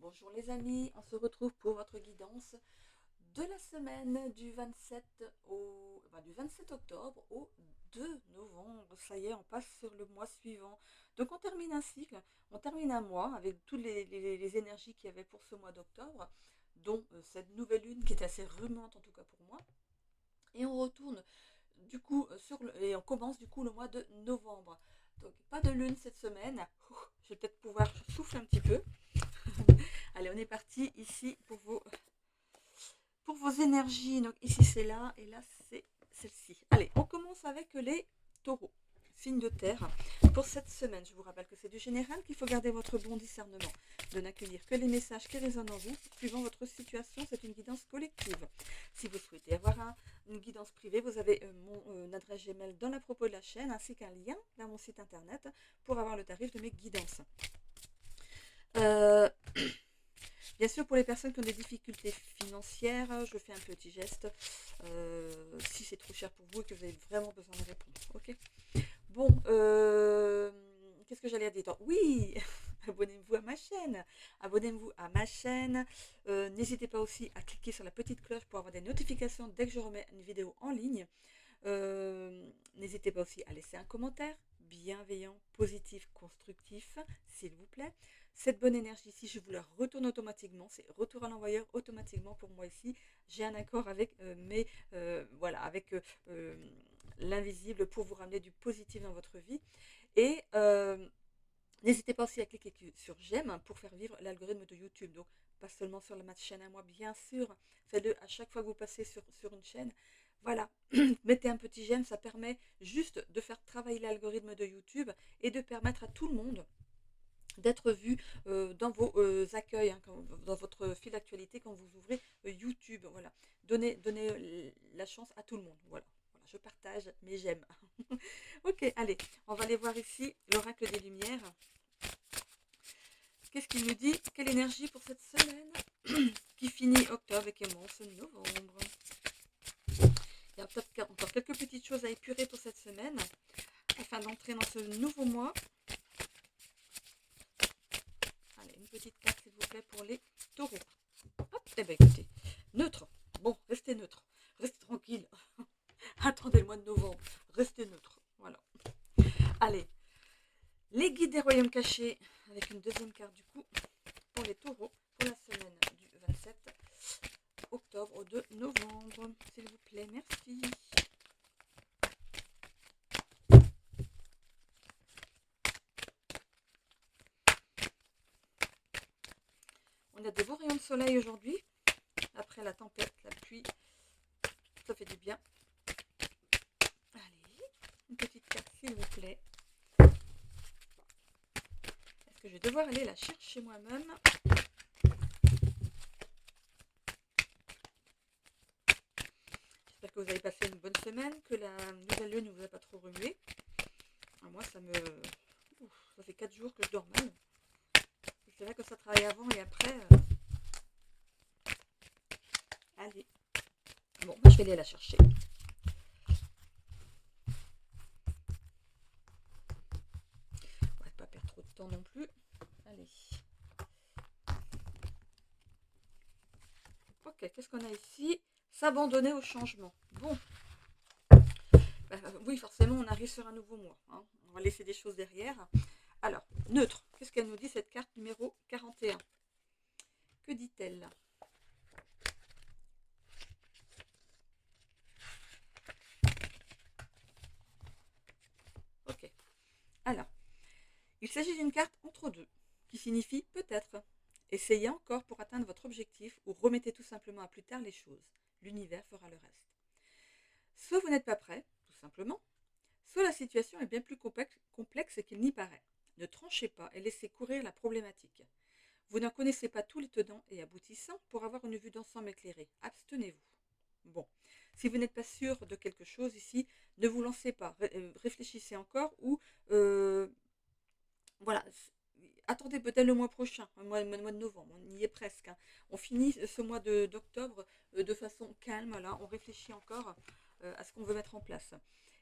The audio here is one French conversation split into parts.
Bonjour les amis, on se retrouve pour votre guidance de la semaine du 27, du 27 octobre au 2 novembre. Ça y est, on passe sur le mois suivant. Donc on termine un cycle, on termine un mois avec toutes les énergies qu'il y avait pour ce mois d'octobre, dont cette nouvelle lune qui est assez remuante en tout cas pour moi. Et on retourne du coup et on commence du coup le mois de novembre. Donc pas de lune cette semaine. Je vais peut-être pouvoir souffler un petit peu. Allez, on est parti ici pour vos énergies. Donc ici c'est là et là c'est celle-ci. Allez, on commence avec les taureaux, signe de terre. Pour cette semaine, je vous rappelle que c'est du général, qu'il faut garder votre bon discernement, de n'accueillir que les messages qui résonnent en vous, suivant votre situation. C'est une guidance collective. Si vous souhaitez avoir une guidance privée, vous avez mon adresse Gmail dans la propos de la chaîne, ainsi qu'un lien vers mon site internet pour avoir le tarif de mes guidances. Euh, Bien sûr, pour les personnes qui ont des difficultés financières, je fais un petit geste. Si c'est trop cher pour vous et que vous avez vraiment besoin de réponse. Ok. Bon, qu'est-ce que j'allais dire? Oui, abonnez-vous à ma chaîne. Abonnez-vous à ma chaîne. N'hésitez pas aussi à cliquer sur la petite cloche pour avoir des notifications dès que je remets une vidéo en ligne. N'hésitez pas aussi à laisser un commentaire bienveillant, positif, constructif, s'il vous plaît. Cette bonne énergie ici, je vous la retourne automatiquement. C'est retour à l'envoyeur automatiquement pour moi ici. J'ai un accord avec l'invisible pour vous ramener du positif dans votre vie. Et n'hésitez pas aussi à cliquer sur j'aime pour faire vivre l'algorithme de YouTube. Donc, pas seulement sur ma chaîne à moi, bien sûr. Faites-le à chaque fois que vous passez sur une chaîne. Voilà, mettez un petit j'aime, ça permet juste de faire travailler l'algorithme de YouTube et de permettre à tout le monde d'être vu dans vos accueils, hein, dans votre fil d'actualité quand vous ouvrez YouTube. Voilà, donnez la chance à tout le monde. Voilà, je partage, mais j'aime. Ok, allez, on va aller voir ici l'oracle des Lumières. Qu'est-ce qu'il nous dit? Quelle énergie pour cette semaine qui finit octobre et qui commence novembre? Il y a peut-être encore quelques petites choses à épurer pour cette semaine afin d'entrer dans ce nouveau mois. Allez, une petite carte s'il vous plaît pour les taureaux. Hop, eh bien écoutez, neutre. Bon, restez neutre. Restez tranquille. Attendez le mois de novembre. Restez neutre. Voilà. Allez, les guides des royaumes cachés avec une deuxième carte du coup pour les taureaux pour la semaine du 27 octobre au 2 novembre. S'il vous plaît, merci. On a des beaux rayons de soleil aujourd'hui. Après la tempête, la pluie, ça fait du bien. Allez, une petite carte s'il vous plaît. Est-ce que je vais devoir aller la chercher moi-même? J'espère que vous avez passé une bonne semaine, que la nouvelle lune ne vous a pas trop remué. Moi, ça fait 4 jours que je dors mal. C'est vrai que ça travaille avant et après. Allez. Bon, je vais aller la chercher. On va pas perdre trop de temps non plus. Allez. Ok, qu'est-ce qu'on a ici? S'abandonner au changement. Bon. Oui, forcément, on arrive sur un nouveau mois. Hein. On va laisser des choses derrière. Alors, neutre. Qu'est-ce qu'elle nous dit, cette carte numéro 41? Que dit-elle? Ok. Alors, il s'agit d'une carte entre deux, qui signifie peut-être. Essayez encore pour atteindre votre objectif ou remettez tout simplement à plus tard les choses. L'univers fera le reste. Soit vous n'êtes pas prêt, tout simplement, soit la situation est bien plus complexe qu'il n'y paraît. Ne tranchez pas et laissez courir la problématique. Vous n'en connaissez pas tous les tenants et aboutissants pour avoir une vue d'ensemble éclairée. Abstenez-vous. Bon, si vous n'êtes pas sûr de quelque chose ici, ne vous lancez pas. Réfléchissez encore ou voilà. Attendez peut-être le mois prochain, le mois de novembre, on y est presque. Hein. On finit ce mois d'octobre de façon calme, là, on réfléchit encore à ce qu'on veut mettre en place.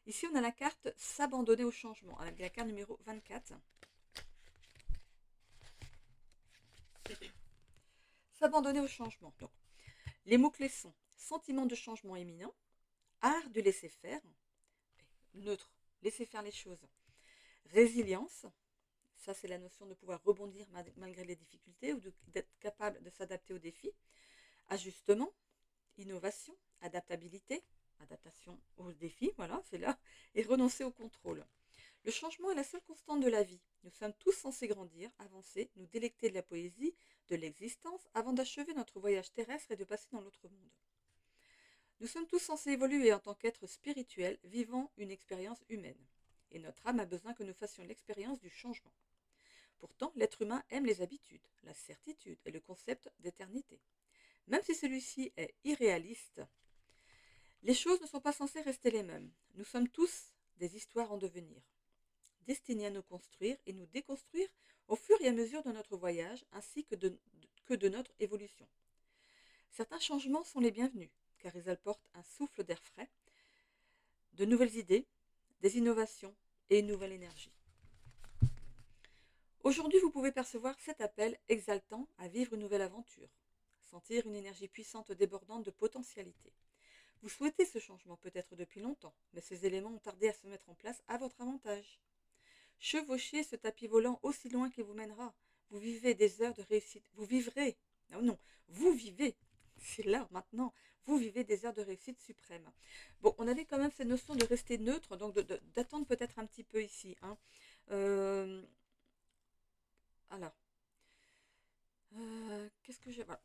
Ici, on a la carte s'abandonner au changement, avec la carte numéro 24. s'abandonner au changement. Donc, les mots-clés sont sentiment de changement imminent, art du laisser-faire, neutre, laisser faire les choses, résilience, ça c'est la notion de pouvoir rebondir malgré les difficultés ou d'être capable de s'adapter aux défis, ajustement, innovation, adaptabilité, adaptation aux défis, voilà, c'est là, et renoncer au contrôle. Le changement est la seule constante de la vie. Nous sommes tous censés grandir, avancer, nous délecter de la poésie, de l'existence, avant d'achever notre voyage terrestre et de passer dans l'autre monde. Nous sommes tous censés évoluer en tant qu'êtres spirituels, vivant une expérience humaine. Et notre âme a besoin que nous fassions l'expérience du changement. Pourtant, l'être humain aime les habitudes, la certitude et le concept d'éternité. Même si celui-ci est irréaliste, les choses ne sont pas censées rester les mêmes. Nous sommes tous des histoires en devenir, destinées à nous construire et nous déconstruire au fur et à mesure de notre voyage ainsi que de notre évolution. Certains changements sont les bienvenus, car ils apportent un souffle d'air frais, de nouvelles idées, des innovations et une nouvelle énergie. Aujourd'hui, vous pouvez percevoir cet appel exaltant à vivre une nouvelle aventure, sentir une énergie puissante débordante de potentialité. Vous souhaitez ce changement peut-être depuis longtemps, mais ces éléments ont tardé à se mettre en place à votre avantage. Chevauchez ce tapis volant aussi loin qu'il vous mènera. Vous vivez des heures de réussite. Vous vivrez. Non, non, vous vivez. C'est là, maintenant. Vous vivez des heures de réussite suprême. Bon, on avait quand même cette notion de rester neutre, donc d'attendre peut-être un petit peu ici. Hein. Alors, qu'est-ce que j'ai... Voilà.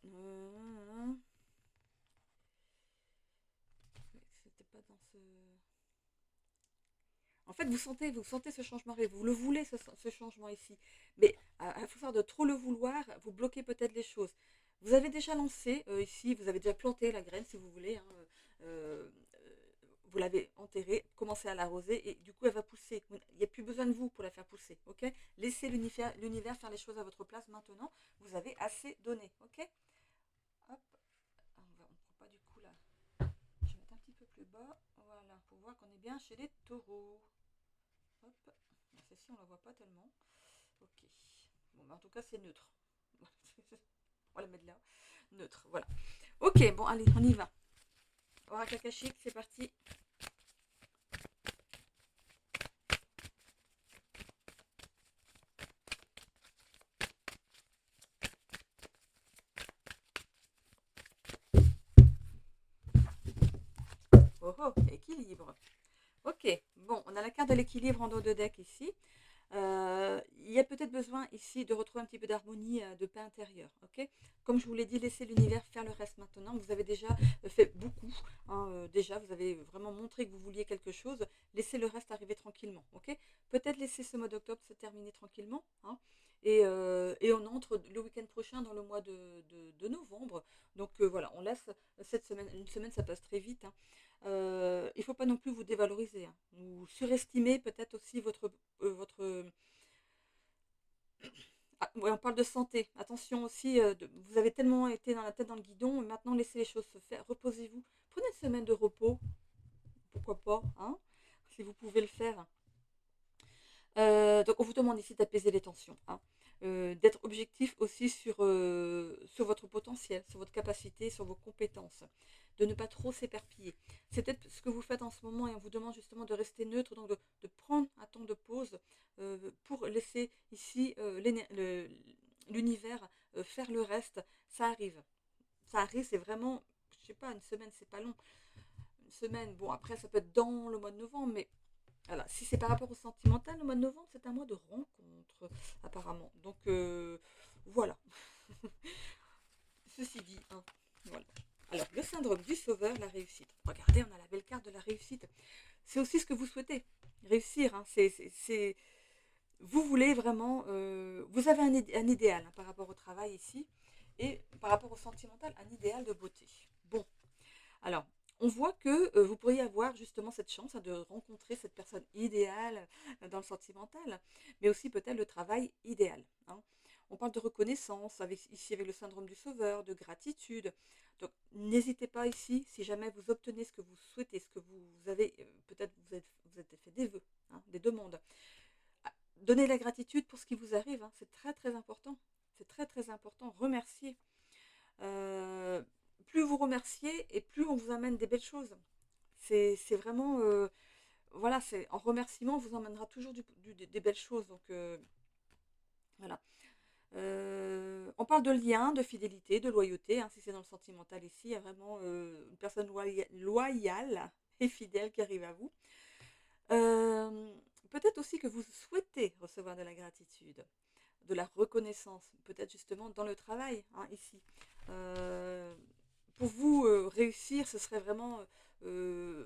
C'était pas dans ce... En fait, vous sentez ce changement arriver, vous le voulez ce changement ici. Mais à force de trop le vouloir, vous bloquez peut-être les choses. Vous avez déjà lancé ici, vous avez déjà planté la graine si vous voulez. Hein, euh, vous l'avez enterrée, commencez à l'arroser et du coup elle va pousser. Il n'y a plus besoin de vous pour la faire pousser. Ok, laissez l'univers faire les choses à votre place maintenant. Vous avez assez donné. Ok. Hop. On ne prend pas du coup là. Je vais mettre un petit peu plus bas. Voilà, pour voir qu'on est bien chez les taureaux. Hop. Celle-ci, on la voit pas tellement. Ok. Bon, bah, en tout cas, c'est neutre. On va la mettre là. Neutre, voilà. Ok, bon, allez, on y va. Oracle akashique, c'est parti. Oh oh, équilibre. Ok, bon, on a la carte de l'équilibre en dos de deck ici. Il y a peut-être besoin ici de retrouver un petit peu d'harmonie, de paix intérieure. Ok, comme je vous l'ai dit, laissez l'univers faire le reste maintenant. Vous avez déjà fait beaucoup. Hein, déjà, vous avez vraiment montré que vous vouliez quelque chose. Laissez le reste arriver tranquillement. Ok, peut-être laisser ce mois d'octobre se terminer tranquillement. Hein, et on entre le week-end prochain dans le mois de novembre. Donc voilà, on laisse cette semaine. Une semaine, ça passe très vite. Hein. Il ne faut pas non plus vous dévaloriser. Hein. Vous surestimez peut-être aussi votre ah, ouais, on parle de santé. Attention aussi, vous avez tellement été dans la tête dans le guidon, maintenant laissez les choses se faire. Reposez-vous. Prenez une semaine de repos, pourquoi pas, hein, si vous pouvez le faire. Donc on vous demande ici d'apaiser les tensions, hein, d'être objectif aussi sur votre potentiel, sur votre capacité, sur vos compétences, de ne pas trop s'éperpiller. C'est peut-être ce que vous faites en ce moment et on vous demande justement de rester neutre, donc de prendre un temps de pause pour laisser ici l'univers faire le reste. Ça arrive. Ça arrive, c'est vraiment, je sais pas, une semaine, c'est pas long. Une semaine, bon après ça peut être dans le mois de novembre, mais voilà, si c'est par rapport au sentimental, le mois de novembre, c'est un mois de rencontre, apparemment. Donc, voilà. Ceci dit, hein, voilà. Alors, le syndrome du sauveur, la réussite. Regardez, on a la belle carte de la réussite. C'est aussi ce que vous souhaitez, réussir. Hein, vous voulez vraiment... vous avez un idéal hein, par rapport au travail ici, et par rapport au sentimental, un idéal de beauté. Bon, alors, on voit que vous pourriez avoir justement cette chance hein, de rencontrer cette personne idéale dans le sentimental, mais aussi peut-être le travail idéal. Hein. On parle de reconnaissance, ici avec le syndrome du sauveur, de gratitude. Donc, n'hésitez pas ici, si jamais vous obtenez ce que vous souhaitez, ce que vous avez, peut-être vous êtes fait des vœux, hein, des demandes. Donnez la gratitude pour ce qui vous arrive, hein, c'est très très important. C'est très très important. Remerciez. Euh, Plus vous remerciez et plus on vous amène des belles choses. C'est vraiment, voilà, c'est en remerciement, on vous emmènera toujours des belles choses. Donc voilà. On parle de lien, de fidélité, de loyauté, hein, si c'est dans le sentimental ici, il y a vraiment une personne loyale et fidèle qui arrive à vous. Euh, Peut-être aussi que vous souhaitez recevoir de la gratitude, de la reconnaissance, peut-être justement dans le travail, hein, ici. Euh, pour vous, réussir, ce serait vraiment euh,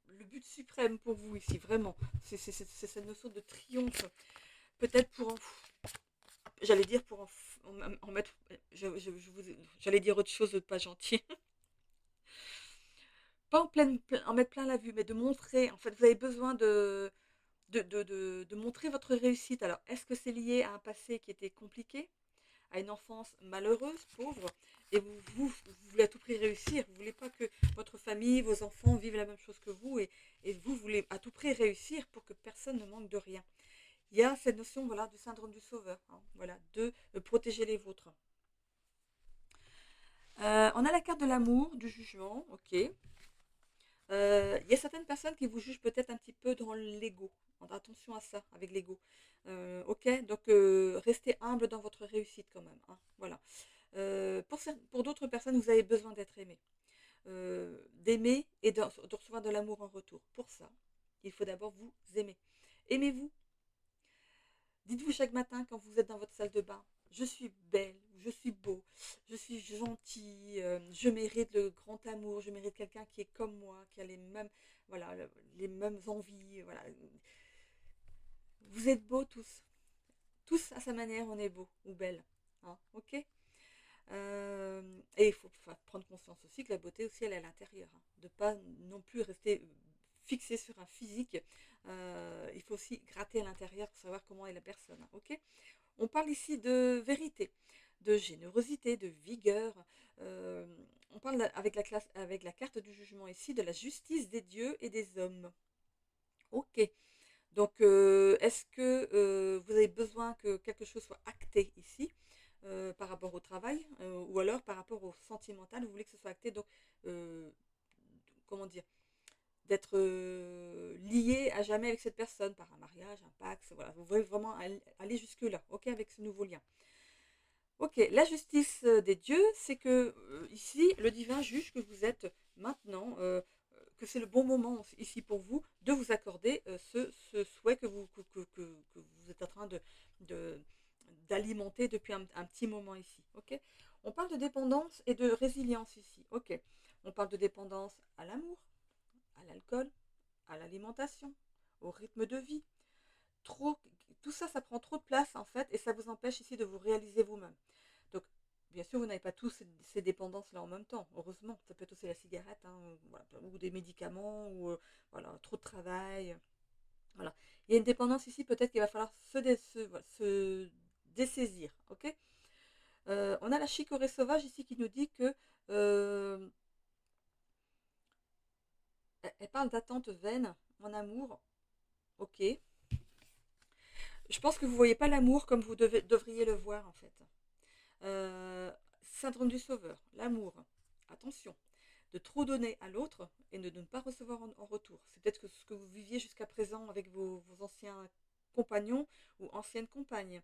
le but suprême pour vous ici, vraiment. C'est cette notion de triomphe. Peut-être pour en, j'allais dire pour en mettre, j'allais dire autre chose de pas gentil. Pas en mettre plein la vue, mais de montrer, en fait, vous avez besoin de montrer votre réussite. Alors, est-ce que c'est lié à un passé qui était compliqué, à une enfance malheureuse, pauvre, et vous voulez à tout prix réussir, vous ne voulez pas que votre famille, vos enfants vivent la même chose que vous, et vous voulez à tout prix réussir pour que personne ne manque de rien. Il y a cette notion, voilà, du syndrome du sauveur, hein, voilà, de protéger les vôtres. On a la carte de l'amour, du jugement, ok. Il y a certaines personnes qui vous jugent peut-être un petit peu dans l'ego. Attention à ça avec l'ego. Ok, donc restez humble dans votre réussite quand même, hein, voilà. Pour d'autres personnes, vous avez besoin d'être aimé, d'aimer et de recevoir de l'amour en retour. Pour ça, il faut d'abord vous aimer. Aimez-vous. Dites-vous chaque matin quand vous êtes dans votre salle de bain, je suis belle, je suis beau, je suis gentil, je mérite le grand amour, je mérite quelqu'un qui est comme moi, qui a les mêmes, voilà, les mêmes envies, voilà. Vous êtes beaux tous. Tous à sa manière, on est beau ou belle. Hein, ok. Et il faut prendre conscience aussi que la beauté aussi, elle est à l'intérieur. Hein, de pas non plus rester fixé sur un physique. Il faut aussi gratter à l'intérieur pour savoir comment est la personne. Hein, ok. On parle ici de vérité, de générosité, de vigueur. Euh, on parle avec la carte du jugement ici de la justice des dieux et des hommes. Ok. Donc, est-ce que vous avez besoin que quelque chose soit acté ici par rapport au travail ou alors par rapport au sentimental, vous voulez que ce soit acté, donc, euh, comment dire, d'être lié à jamais avec cette personne par un mariage, un pacte, voilà, vous voulez vraiment aller jusque-là, ok, avec ce nouveau lien. Ok, la justice des dieux, c'est que ici, le divin juge que vous êtes maintenant, que c'est le bon moment ici pour vous de vous accorder ce souhait que vous êtes en train de- d'alimenter depuis un petit moment ici. Ok. On parle de dépendance et de résilience ici. Ok. On parle de dépendance à l'amour, à l'alcool, à l'alimentation, au rythme de vie. Trop, tout ça, ça prend trop de place en fait et ça vous empêche ici de vous réaliser vous-même. Donc, bien sûr, vous n'avez pas tous ces dépendances-là en même temps, heureusement. Ça peut être aussi la cigarette, hein, voilà, ou des médicaments, ou voilà, trop de travail. Voilà. Il y a une dépendance ici, peut-être qu'il va falloir se dessaisir. Ok. On a la chicorée sauvage ici qui nous dit que euh, elle parle d'attente vaine en amour. Ok. Je pense que vous ne voyez pas l'amour comme vous devriez le voir en fait. Syndrome du sauveur, l'amour. Attention, de trop donner à l'autre et de ne pas recevoir en retour. C'est peut-être que ce que vous viviez jusqu'à présent avec vos anciens compagnons ou anciennes compagnes.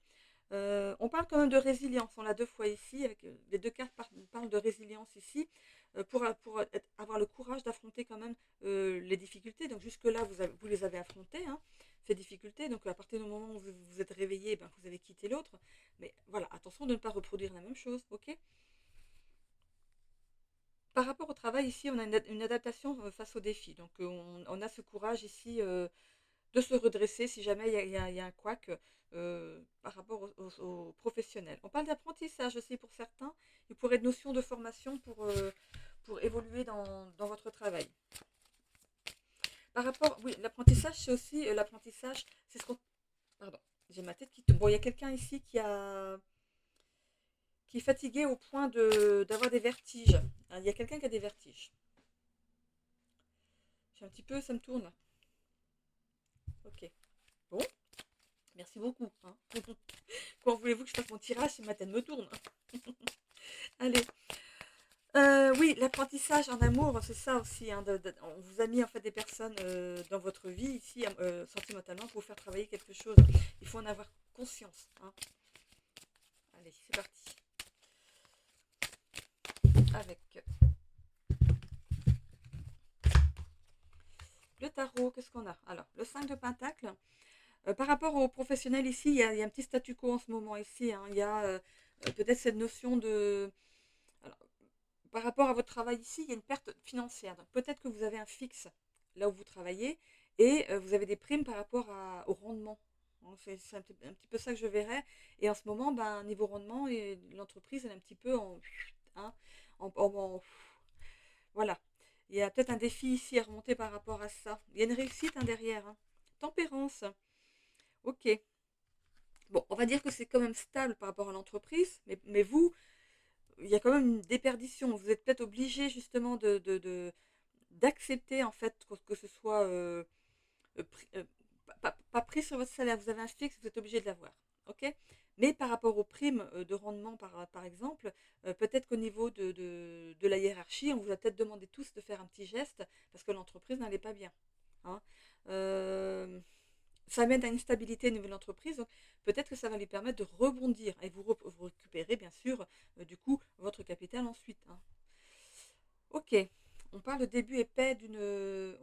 On parle quand même de résilience, on l'a deux fois ici, avec, les deux cartes parlent de résilience ici, pour avoir le courage d'affronter quand même les difficultés. Donc jusque-là, vous les avez affrontées, hein, ces difficultés. Donc à partir du moment où vous vous êtes réveillé, ben, vous avez quitté l'autre. Mais voilà, attention de ne pas reproduire la même chose, ok. Par rapport au travail, ici, on a une adaptation face aux défis. Donc on a ce courage ici de se redresser si jamais il y a un couac par rapport aux professionnels. On parle d'apprentissage aussi pour certains. Il pourrait être notion de formation pour évoluer dans votre travail. Par rapport, oui, l'apprentissage, c'est aussi l'apprentissage, c'est ce qu'on... Pardon, j'ai ma tête qui tombe. Bon, il y a quelqu'un ici qui est fatigué au point d'avoir des vertiges. Hein, il y a quelqu'un qui a des vertiges. J'ai un petit peu, ça me tourne. Ok. Bon, merci beaucoup. Hein. Quand voulez-vous que je fasse mon tirage si ma tête me tourne? Allez. Oui, l'apprentissage en amour, c'est ça aussi, hein, on vous a mis en fait des personnes dans votre vie ici, sentimentalement, pour vous faire travailler quelque chose. Il faut en avoir conscience, hein. Allez, c'est parti. Avec le tarot, qu'est-ce qu'on a? Alors, le 5 de Pentacle. Par rapport aux professionnels ici, il y a un petit statu quo en ce moment ici, hein. Il y a peut-être cette notion de... Alors, par rapport à votre travail ici, il y a une perte financière. Donc peut-être que vous avez un fixe là où vous travaillez et vous avez des primes par rapport au rendement. Hein, c'est un petit peu ça que je verrais. Et en ce moment, ben, niveau rendement, l'entreprise elle est un petit peu en... hein, voilà. Il y a peut-être un défi ici à remonter par rapport à ça. Il y a une réussite, hein, derrière, hein. Tempérance. Ok. Bon, on va dire que c'est quand même stable par rapport à l'entreprise, mais vous, il y a quand même une déperdition. Vous êtes peut-être obligé justement d'accepter en fait que ce soit pas pris sur votre salaire. Vous avez un fixe, vous êtes obligé de l'avoir. Ok. Mais par rapport aux primes de rendement, par exemple, peut-être qu'au niveau de la hiérarchie, on vous a peut-être demandé tous de faire un petit geste parce que l'entreprise n'allait pas bien, hein. Euh, Ça amène à une stabilité au niveau de l'entreprise, donc peut-être que ça va lui permettre de rebondir et vous récupérez bien sûr du coup votre capital ensuite, hein. Ok, on parle de début et paix de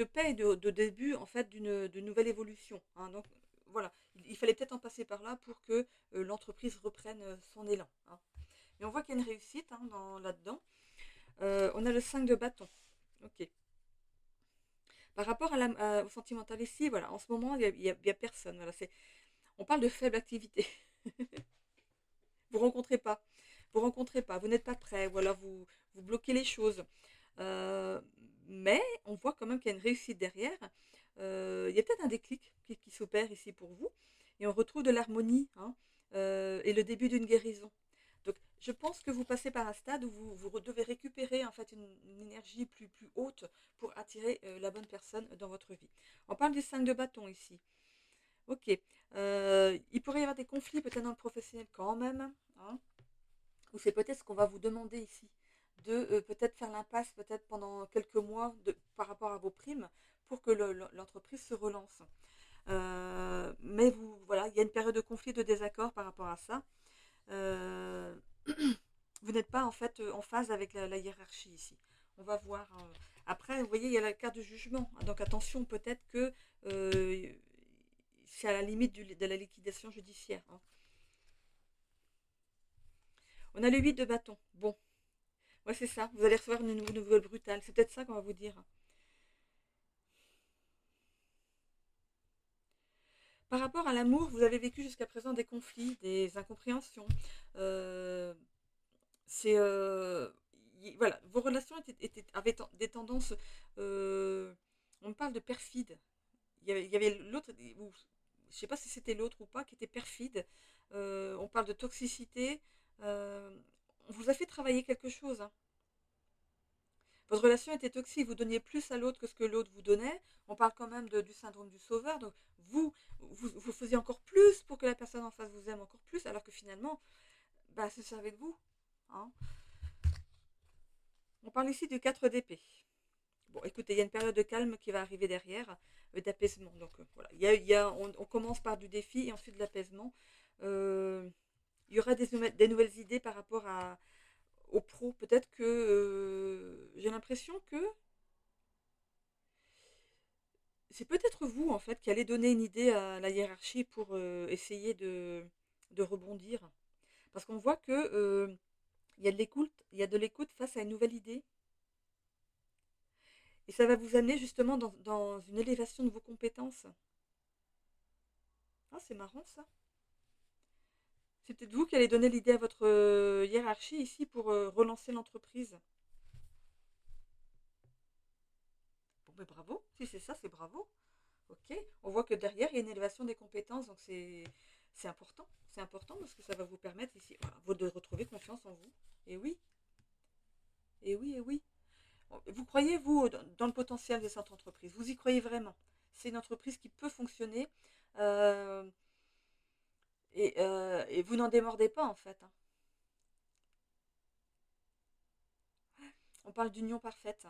paix et de début en fait de nouvelle évolution, hein. Donc voilà, il fallait peut-être en passer par là pour que l'entreprise reprenne son élan, hein. Et on voit qu'il y a une réussite, hein, là-dedans. On a le 5 de bâton. Ok. Par rapport au sentimental ici, voilà, en ce moment, il y a personne. Voilà, on parle de faible activité. Vous rencontrez pas. Vous rencontrez pas. Vous n'êtes pas prêt. Ou alors vous bloquez les choses. Euh, mais on voit quand même qu'il y a une réussite derrière. Il y a peut-être un déclic qui s'opère ici pour vous. Et on retrouve de l'harmonie, hein, et le début d'une guérison. Donc, je pense que vous passez par un stade où vous devez récupérer en fait une énergie plus haute pour attirer la bonne personne dans votre vie. On parle du 5 de bâton ici. Ok. Il pourrait y avoir des conflits peut-être dans le professionnel quand même, hein, ou c'est peut-être ce qu'on va vous demander ici, de peut-être faire l'impasse peut-être pendant quelques mois par rapport à vos primes pour que l'entreprise se relance. Mais voilà, il y a une période de conflit, de désaccord par rapport à ça. Euh, vous n'êtes pas en fait en phase avec la hiérarchie ici. On va voir, hein. Après, vous voyez, il y a la carte de jugement. Donc attention, peut-être que euh, c'est à la limite de la liquidation judiciaire, hein. On a le 8 de bâton. Bon, ouais, c'est ça. Vous allez recevoir une nouvelle brutale. C'est peut-être ça qu'on va vous dire. Par rapport à l'amour, vous avez vécu jusqu'à présent des conflits, des incompréhensions. Euh, c'est voilà, vos relations avaient des tendances. euh, on parle de perfide. Il y avait l'autre, je ne sais pas si c'était l'autre ou pas, qui était perfide. On parle de toxicité. Euh, on vous a fait travailler quelque chose, hein. Votre relation était toxique, vous donniez plus à l'autre que ce que l'autre vous donnait. On parle quand même du syndrome du sauveur. Donc vous faisiez encore plus pour que la personne en face vous aime encore plus, alors que finalement, bah, se servait de vous, hein. On parle ici du 4 d'épée. Bon, écoutez, il y a une période de calme qui va arriver derrière, d'apaisement. Donc voilà, on commence par du défi et ensuite de l'apaisement. Euh, il y aura des nouvelles idées par rapport aux pros. Peut-être que j'ai l'impression que c'est peut-être vous, en fait, qui allez donner une idée à la hiérarchie pour essayer de rebondir. Parce qu'on voit que il y a de l'écoute, il y a de l'écoute face à une nouvelle idée. Et ça va vous amener justement dans une élévation de vos compétences. Ah, c'est marrant ça. C'est peut-être vous qui allez donner l'idée à votre hiérarchie ici pour relancer l'entreprise. Bon, mais bravo. Si c'est ça, c'est bravo. Ok. On voit que derrière, il y a une élévation des compétences, donc c'est important. C'est important parce que ça va vous permettre ici, voilà, de retrouver confiance en vous. Et oui, et oui, et oui. Vous croyez, vous, dans le potentiel de cette entreprise? Vous y croyez vraiment? C'est une entreprise qui peut fonctionner, euh, et vous n'en démordez pas, en fait, hein. on parle d'union parfaite.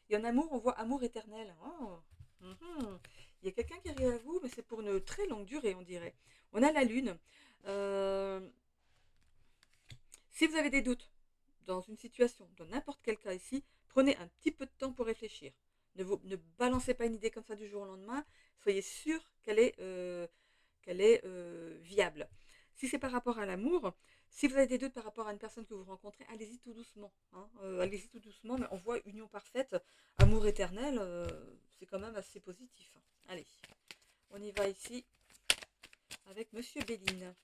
Et en amour, on voit amour éternel. Oh. Mhm. Il y a quelqu'un qui arrive à vous, mais c'est pour une très longue durée, on dirait. On a la lune. Euh, Si vous avez des doutes dans une situation, dans n'importe quel cas ici, prenez un petit peu de temps pour réfléchir. Ne balancez pas une idée comme ça du jour au lendemain. Soyez sûr qu'elle est viable. Si c'est par rapport à l'amour, si vous avez des doutes par rapport à une personne que vous rencontrez, allez-y tout doucement. Hein. Allez-y tout doucement, mais on voit union parfaite, amour éternel, c'est quand même assez positif. Allez, on y va ici avec Monsieur Béline.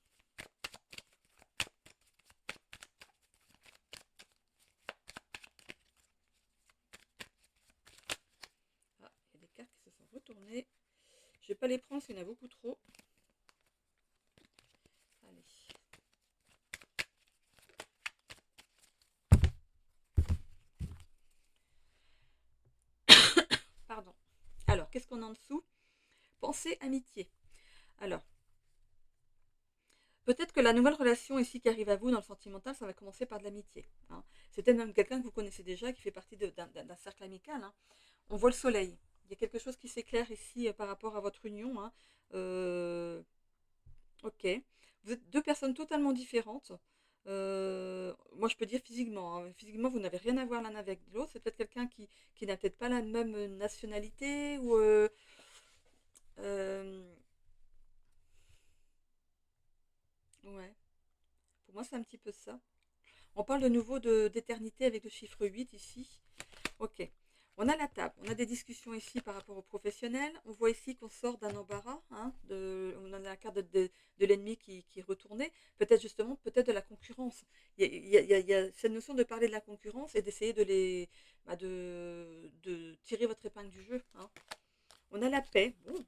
Ah, il y a des cartes qui se sont retournées. Je ne vais pas les prendre, s'il y en a beaucoup trop. Allez. Pardon. Alors, qu'est-ce qu'on a en dessous? Pensée, amitié. Alors, peut-être que la nouvelle relation ici qui arrive à vous dans le sentimental, ça va commencer par de l'amitié. Hein. C'est peut-être même quelqu'un que vous connaissez déjà, qui fait partie d'un cercle amical. Hein. On voit le soleil. Il y a quelque chose qui s'éclaire ici par rapport à votre union. Hein. Euh, ok. Vous êtes deux personnes totalement différentes. Moi, je peux dire physiquement. Hein. Physiquement, vous n'avez rien à voir l'un avec l'autre. C'est peut-être quelqu'un qui n'a peut-être pas la même nationalité ou euh, ouais. Pour moi, c'est un petit peu ça. On parle de nouveau d'éternité avec le chiffre 8 ici. Ok. On a la table, on a des discussions ici par rapport aux professionnels. On voit ici qu'on sort d'un embarras. Hein, on a la carte de l'ennemi qui est retournée. Peut-être justement, peut-être de la concurrence. Il y a cette notion de parler de la concurrence et d'essayer de tirer votre épingle du jeu. Hein. On a la paix. Bon.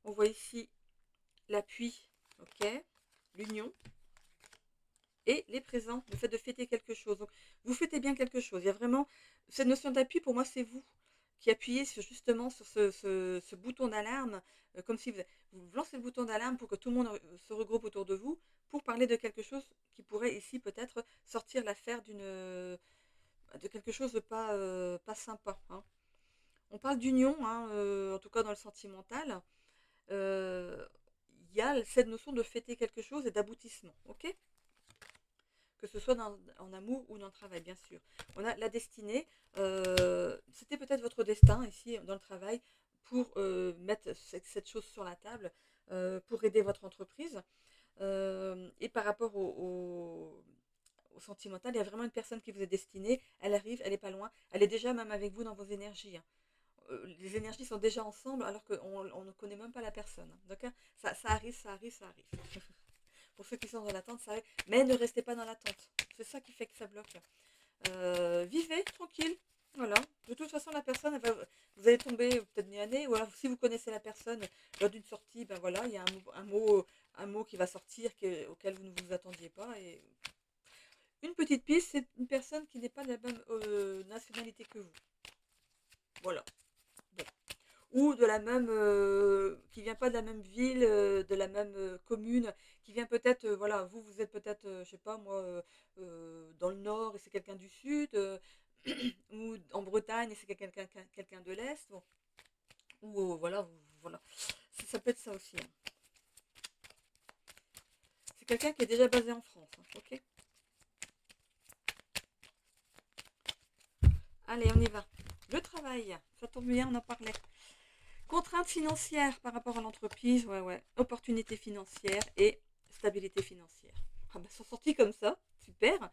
On voit ici l'appui. Ok. L'union. Et les présents, le fait de fêter quelque chose. Donc, vous fêtez bien quelque chose. Il y a vraiment cette notion d'appui, pour moi, c'est vous qui appuyez justement sur ce bouton d'alarme, comme si vous lancez le bouton d'alarme pour que tout le monde se regroupe autour de vous, pour parler de quelque chose qui pourrait ici peut-être sortir l'affaire de quelque chose de pas sympa. Hein. On parle d'union, hein, en tout cas dans le sentimental. Euh, Il y a cette notion de fêter quelque chose et d'aboutissement. Ok, que ce soit en amour ou dans le travail, bien sûr. On a la destinée. C'était peut-être votre destin ici dans le travail pour mettre cette chose sur la table, pour aider votre entreprise. Et par rapport au sentimental, il y a vraiment une personne qui vous est destinée. Elle arrive, elle n'est pas loin. Elle est déjà même avec vous dans vos énergies. Hein. Les énergies sont déjà ensemble alors qu'on ne connaît même pas la personne. D'accord, ça arrive, ça arrive, ça arrive. Pour ceux qui sont dans l'attente, ça arrive. Mais ne restez pas dans l'attente. C'est ça qui fait que ça bloque. Vivez tranquille. Voilà. De toute façon, la personne, vous allez tomber peut-être nez à nez. Ou alors, si vous connaissez la personne lors d'une sortie, ben voilà, il y a un mot qui va sortir auquel vous ne vous attendiez pas. Et une petite piste, c'est une personne qui n'est pas de la même nationalité que vous. Voilà. Bon. Ou de la même, qui vient pas de la même ville, de la même commune, qui vient peut-être, voilà, vous êtes peut-être, je sais pas moi, dans le nord et c'est quelqu'un du sud, ou en Bretagne et c'est quelqu'un de l'est, bon. Ou voilà, voilà. Ça peut être ça aussi. Hein. C'est quelqu'un qui est déjà basé en France, hein, ok. Allez, on y va. Le travail, ça tombe bien, on en parlait. Contraintes financières par rapport à l'entreprise, ouais, ouais. Opportunités financières et stabilité financière. Ah ben, sont sortis comme ça, super.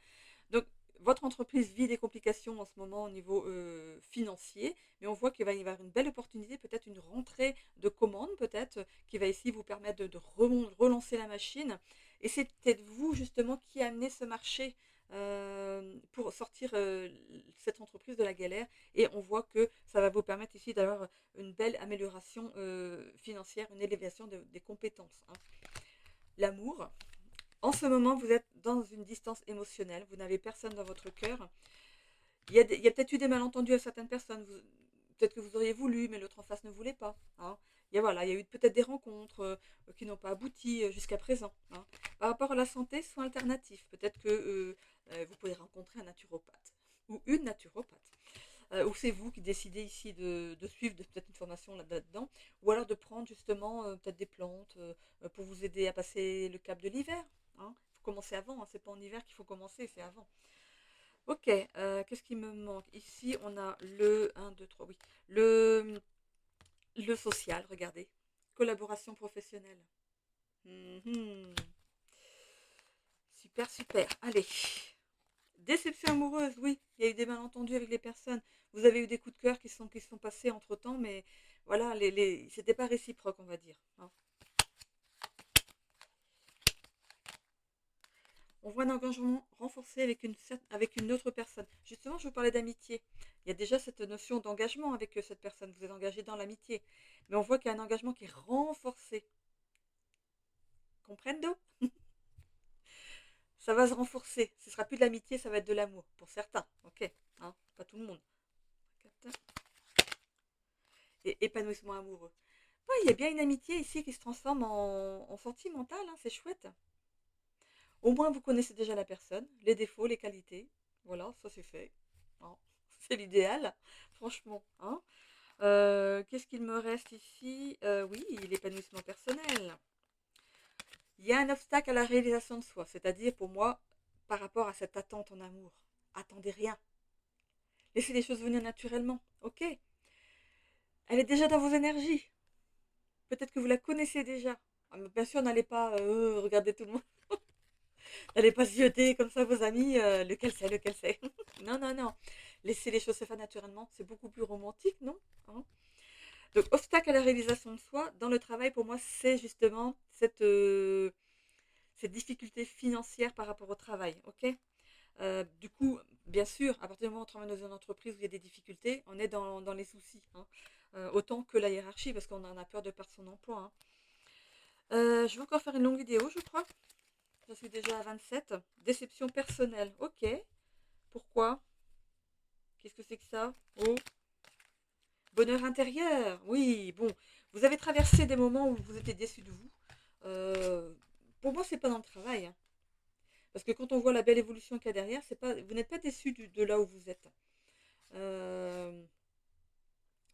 Donc, votre entreprise vit des complications en ce moment au niveau financier, mais on voit qu'il va y avoir une belle opportunité, peut-être une rentrée de commandes, peut-être, qui va ici vous permettre de relancer la machine. Et c'est peut-être vous, justement, qui amenez ce marché pour sortir cette entreprise de la galère. Et on voit que ça va vous permettre ici d'avoir une belle amélioration financière, une élévation des compétences. Hein. L'amour. En ce moment, vous êtes dans une distance émotionnelle, vous n'avez personne dans votre cœur. Il y a peut-être eu des malentendus avec certaines personnes. Peut-être que vous auriez voulu, mais l'autre en face ne voulait pas. Hein. Voilà, il y a eu peut-être des rencontres qui n'ont pas abouti jusqu'à présent. Hein. Par rapport à la santé, soins alternatifs. Peut-être que vous pouvez rencontrer un naturopathe. ou une naturopathe. Ou c'est vous qui décidez ici de suivre peut-être une formation là-dedans, ou alors de prendre justement peut-être des plantes pour vous aider à passer le cap de l'hiver. Hein. Il faut commencer avant, hein. C'est pas en hiver qu'il faut commencer, c'est avant. Ok, qu'est-ce qui me manque? Ici, on a le 1, 2, 3, oui. Le social, regardez. Collaboration professionnelle. Mhm. Super, super. Allez. Déception amoureuse, oui. Il y a eu des malentendus avec les personnes. Vous avez eu des coups de cœur qui sont passés entre-temps, mais voilà, c'était pas réciproque, on va dire. Hein. On voit un engagement renforcé avec une autre personne. Justement, je vous parlais d'amitié. Il y a déjà cette notion d'engagement avec cette personne. Vous êtes engagé dans l'amitié. Mais on voit qu'il y a un engagement qui est renforcé. Comprendo? Ça va se renforcer. Ce sera plus de l'amitié, ça va être de l'amour. Pour certains. Ok. Hein, pas tout le monde. Et épanouissement amoureux. Ouais, il y a bien une amitié ici qui se transforme en sentimentale. Hein, c'est chouette. Au moins, vous connaissez déjà la personne, les défauts, les qualités. Voilà, ça c'est fait. Hein. C'est l'idéal, franchement. Hein. Qu'est-ce qu'il me reste ici? Oui, l'épanouissement personnel. Il y a un obstacle à la réalisation de soi, c'est-à-dire pour moi, par rapport à cette attente en amour. Attendez rien. Laissez les choses venir naturellement. Ok. Elle est déjà dans vos énergies. Peut-être que vous la connaissez déjà. Ah, mais bien sûr, n'allez pas regarder tout le monde. N'allez pas zioter comme ça vos amis. Lequel c'est. Non, non, non. Laissez les choses se faire naturellement. C'est beaucoup plus romantique, non? Hein. Donc, obstacle à la réalisation de soi, dans le travail, pour moi, c'est justement cette difficulté financière par rapport au travail. Ok. Du coup, bien sûr, à partir du moment où on travaille dans une entreprise où il y a des difficultés, on est dans les soucis. Hein. Autant que la hiérarchie, parce qu'on en a peur de perdre son emploi. Hein. Je vais encore faire une longue vidéo, je crois. Je suis déjà à 27. Déception personnelle. Ok. Pourquoi? Qu'est-ce que c'est que ça? Oh. Bonheur intérieur. Oui, bon. Vous avez traversé des moments où vous étiez déçu de vous. Euh, pour moi, c'est pas dans le travail. Hein. Parce que quand on voit la belle évolution qu'il y a derrière, vous n'êtes pas déçu de là où vous êtes. Euh,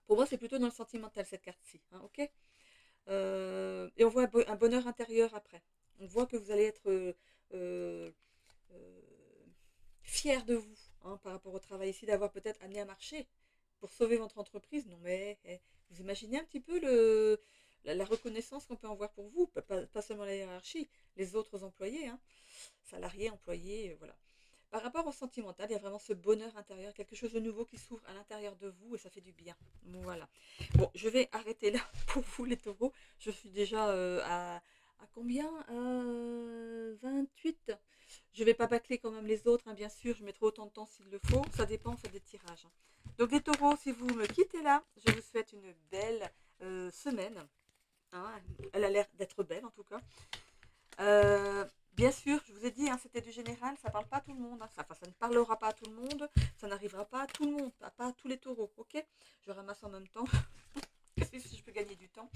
pour moi, c'est plutôt dans le sentimental, cette carte-ci. Hein, ok. Et on voit un bonheur intérieur après. On voit que vous allez être euh, euh, fier de vous hein, par rapport au travail ici, d'avoir peut-être amené à marcher pour sauver votre entreprise. Non mais vous imaginez un petit peu la reconnaissance qu'on peut en voir pour vous, pas seulement la hiérarchie, les autres employés, hein, salariés, employés, voilà. Par rapport au sentimental, il y a vraiment ce bonheur intérieur, quelque chose de nouveau qui s'ouvre à l'intérieur de vous et ça fait du bien. Voilà. Bon, je vais arrêter là pour vous les taureaux. Je suis déjà à combien 28. Je ne vais pas bâcler quand même les autres, hein, bien sûr. Je mettrai autant de temps s'il le faut. Ça dépend en fait des tirages. Hein. Donc les taureaux, si vous me quittez là, je vous souhaite une belle semaine. Hein. Elle a l'air d'être belle en tout cas. Bien sûr, je vous ai dit, hein, c'était du général, ça ne parle pas à tout le monde. Hein. Ça ne parlera pas à tout le monde, ça n'arrivera pas à tout le monde, pas à tous les taureaux, ok. Je ramasse en même temps, si je peux gagner du temps.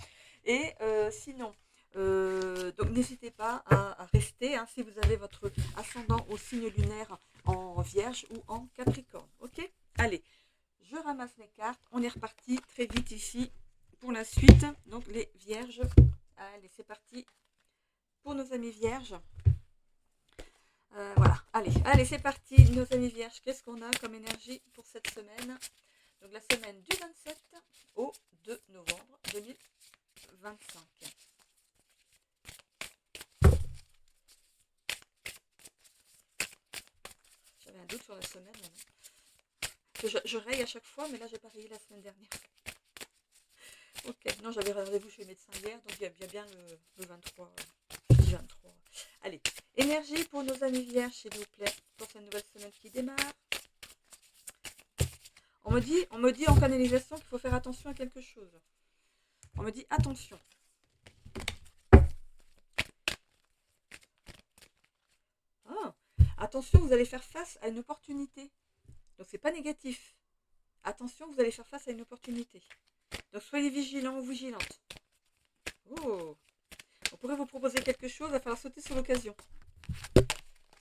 Et sinon, donc n'hésitez pas à rester, hein, si vous avez votre ascendant au signe lunaire en Vierge ou en Capricorne, ok. Allez, je ramasse mes cartes, on est reparti très vite ici pour la suite. Donc les Vierges, allez, c'est parti pour nos amis Vierges. Voilà, allez, c'est parti, nos amis vierges. Qu'est-ce qu'on a comme énergie pour cette semaine? Donc la semaine du 27 au 2 novembre 2025. J'avais un doute sur la semaine. Je raye à chaque fois, mais là j'ai pas rayé la semaine dernière. Ok, non, j'avais rendez-vous chez le médecin hier, donc il y a bien le 23. Jeudi 23. Allez, énergie pour nos amis vierges, s'il vous plaît, pour cette nouvelle semaine qui démarre. On me dit en canalisation qu'il faut faire attention à quelque chose. On me dit attention. Ah, attention, vous allez faire face à une opportunité. Donc c'est pas négatif. Attention, vous allez faire face à une opportunité. Donc soyez vigilants ou vigilantes. Oh, on pourrait vous proposer quelque chose, il va falloir sauter sur l'occasion.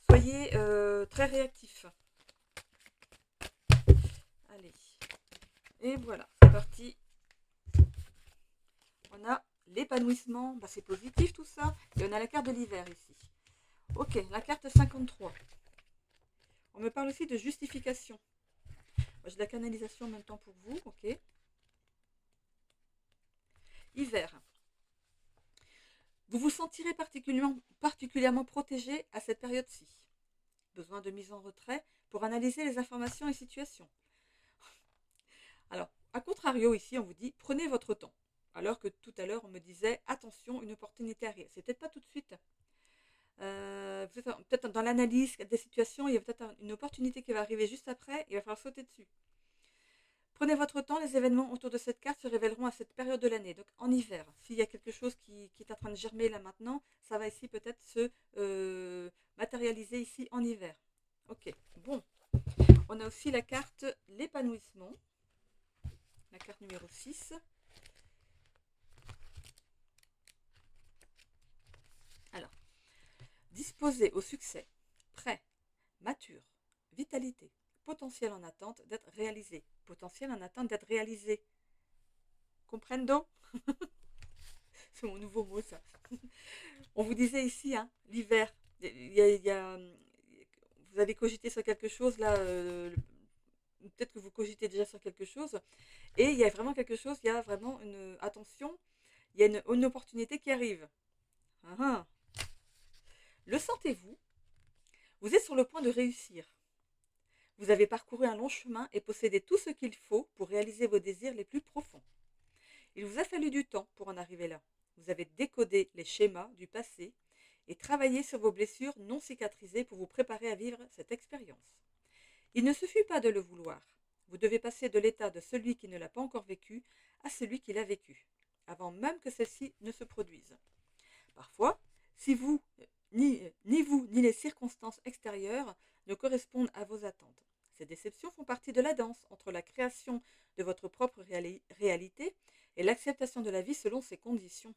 Soyez très réactifs. Allez. Et voilà, c'est parti. On a l'épanouissement, bah, c'est positif tout ça. Et on a la carte de l'hiver ici. Ok, la carte 53. On me parle aussi de justification. J'ai de la canalisation en même temps pour vous, ok. Hiver. Vous vous sentirez particulièrement protégé à cette période-ci. Besoin de mise en retrait pour analyser les informations et situations. Alors, à contrario, ici, on vous dit prenez votre temps. Alors que tout à l'heure, on me disait attention, une opportunité arrive. C'est peut-être pas tout de suite. Peut-être dans l'analyse des situations, il y a peut-être une opportunité qui va arriver juste après. Il va falloir sauter dessus. Prenez votre temps, les événements autour de cette carte se révéleront à cette période de l'année, donc en hiver. S'il y a quelque chose qui est en train de germer là maintenant, ça va ici peut-être se matérialiser ici en hiver. Ok, bon. On a aussi la carte l'épanouissement, la carte numéro 6. Alors, disposé au succès, prêt, mature, vitalité, potentiel en attente d'être réalisé. Potentiel en attente d'être réalisé. Comprendo? C'est mon nouveau mot, ça. On vous disait ici, hein, l'hiver, vous avez cogité sur quelque chose, là, peut-être que vous cogitez déjà sur quelque chose, et il y a vraiment quelque chose, il y a vraiment une attention, il y a une opportunité qui arrive. Le sentez-vous? Vous êtes sur le point de réussir. Vous avez parcouru un long chemin et possédez tout ce qu'il faut pour réaliser vos désirs les plus profonds. Il vous a fallu du temps pour en arriver là. Vous avez décodé les schémas du passé et travaillé sur vos blessures non cicatrisées pour vous préparer à vivre cette expérience. Il ne suffit pas de le vouloir. Vous devez passer de l'état de celui qui ne l'a pas encore vécu à celui qui l'a vécu, avant même que celle-ci ne se produise. Parfois, si vous, ni vous, ni les circonstances extérieures ne correspondent à vos attentes. Ces déceptions font partie de la danse entre la création de votre propre réalité et l'acceptation de la vie selon ses conditions.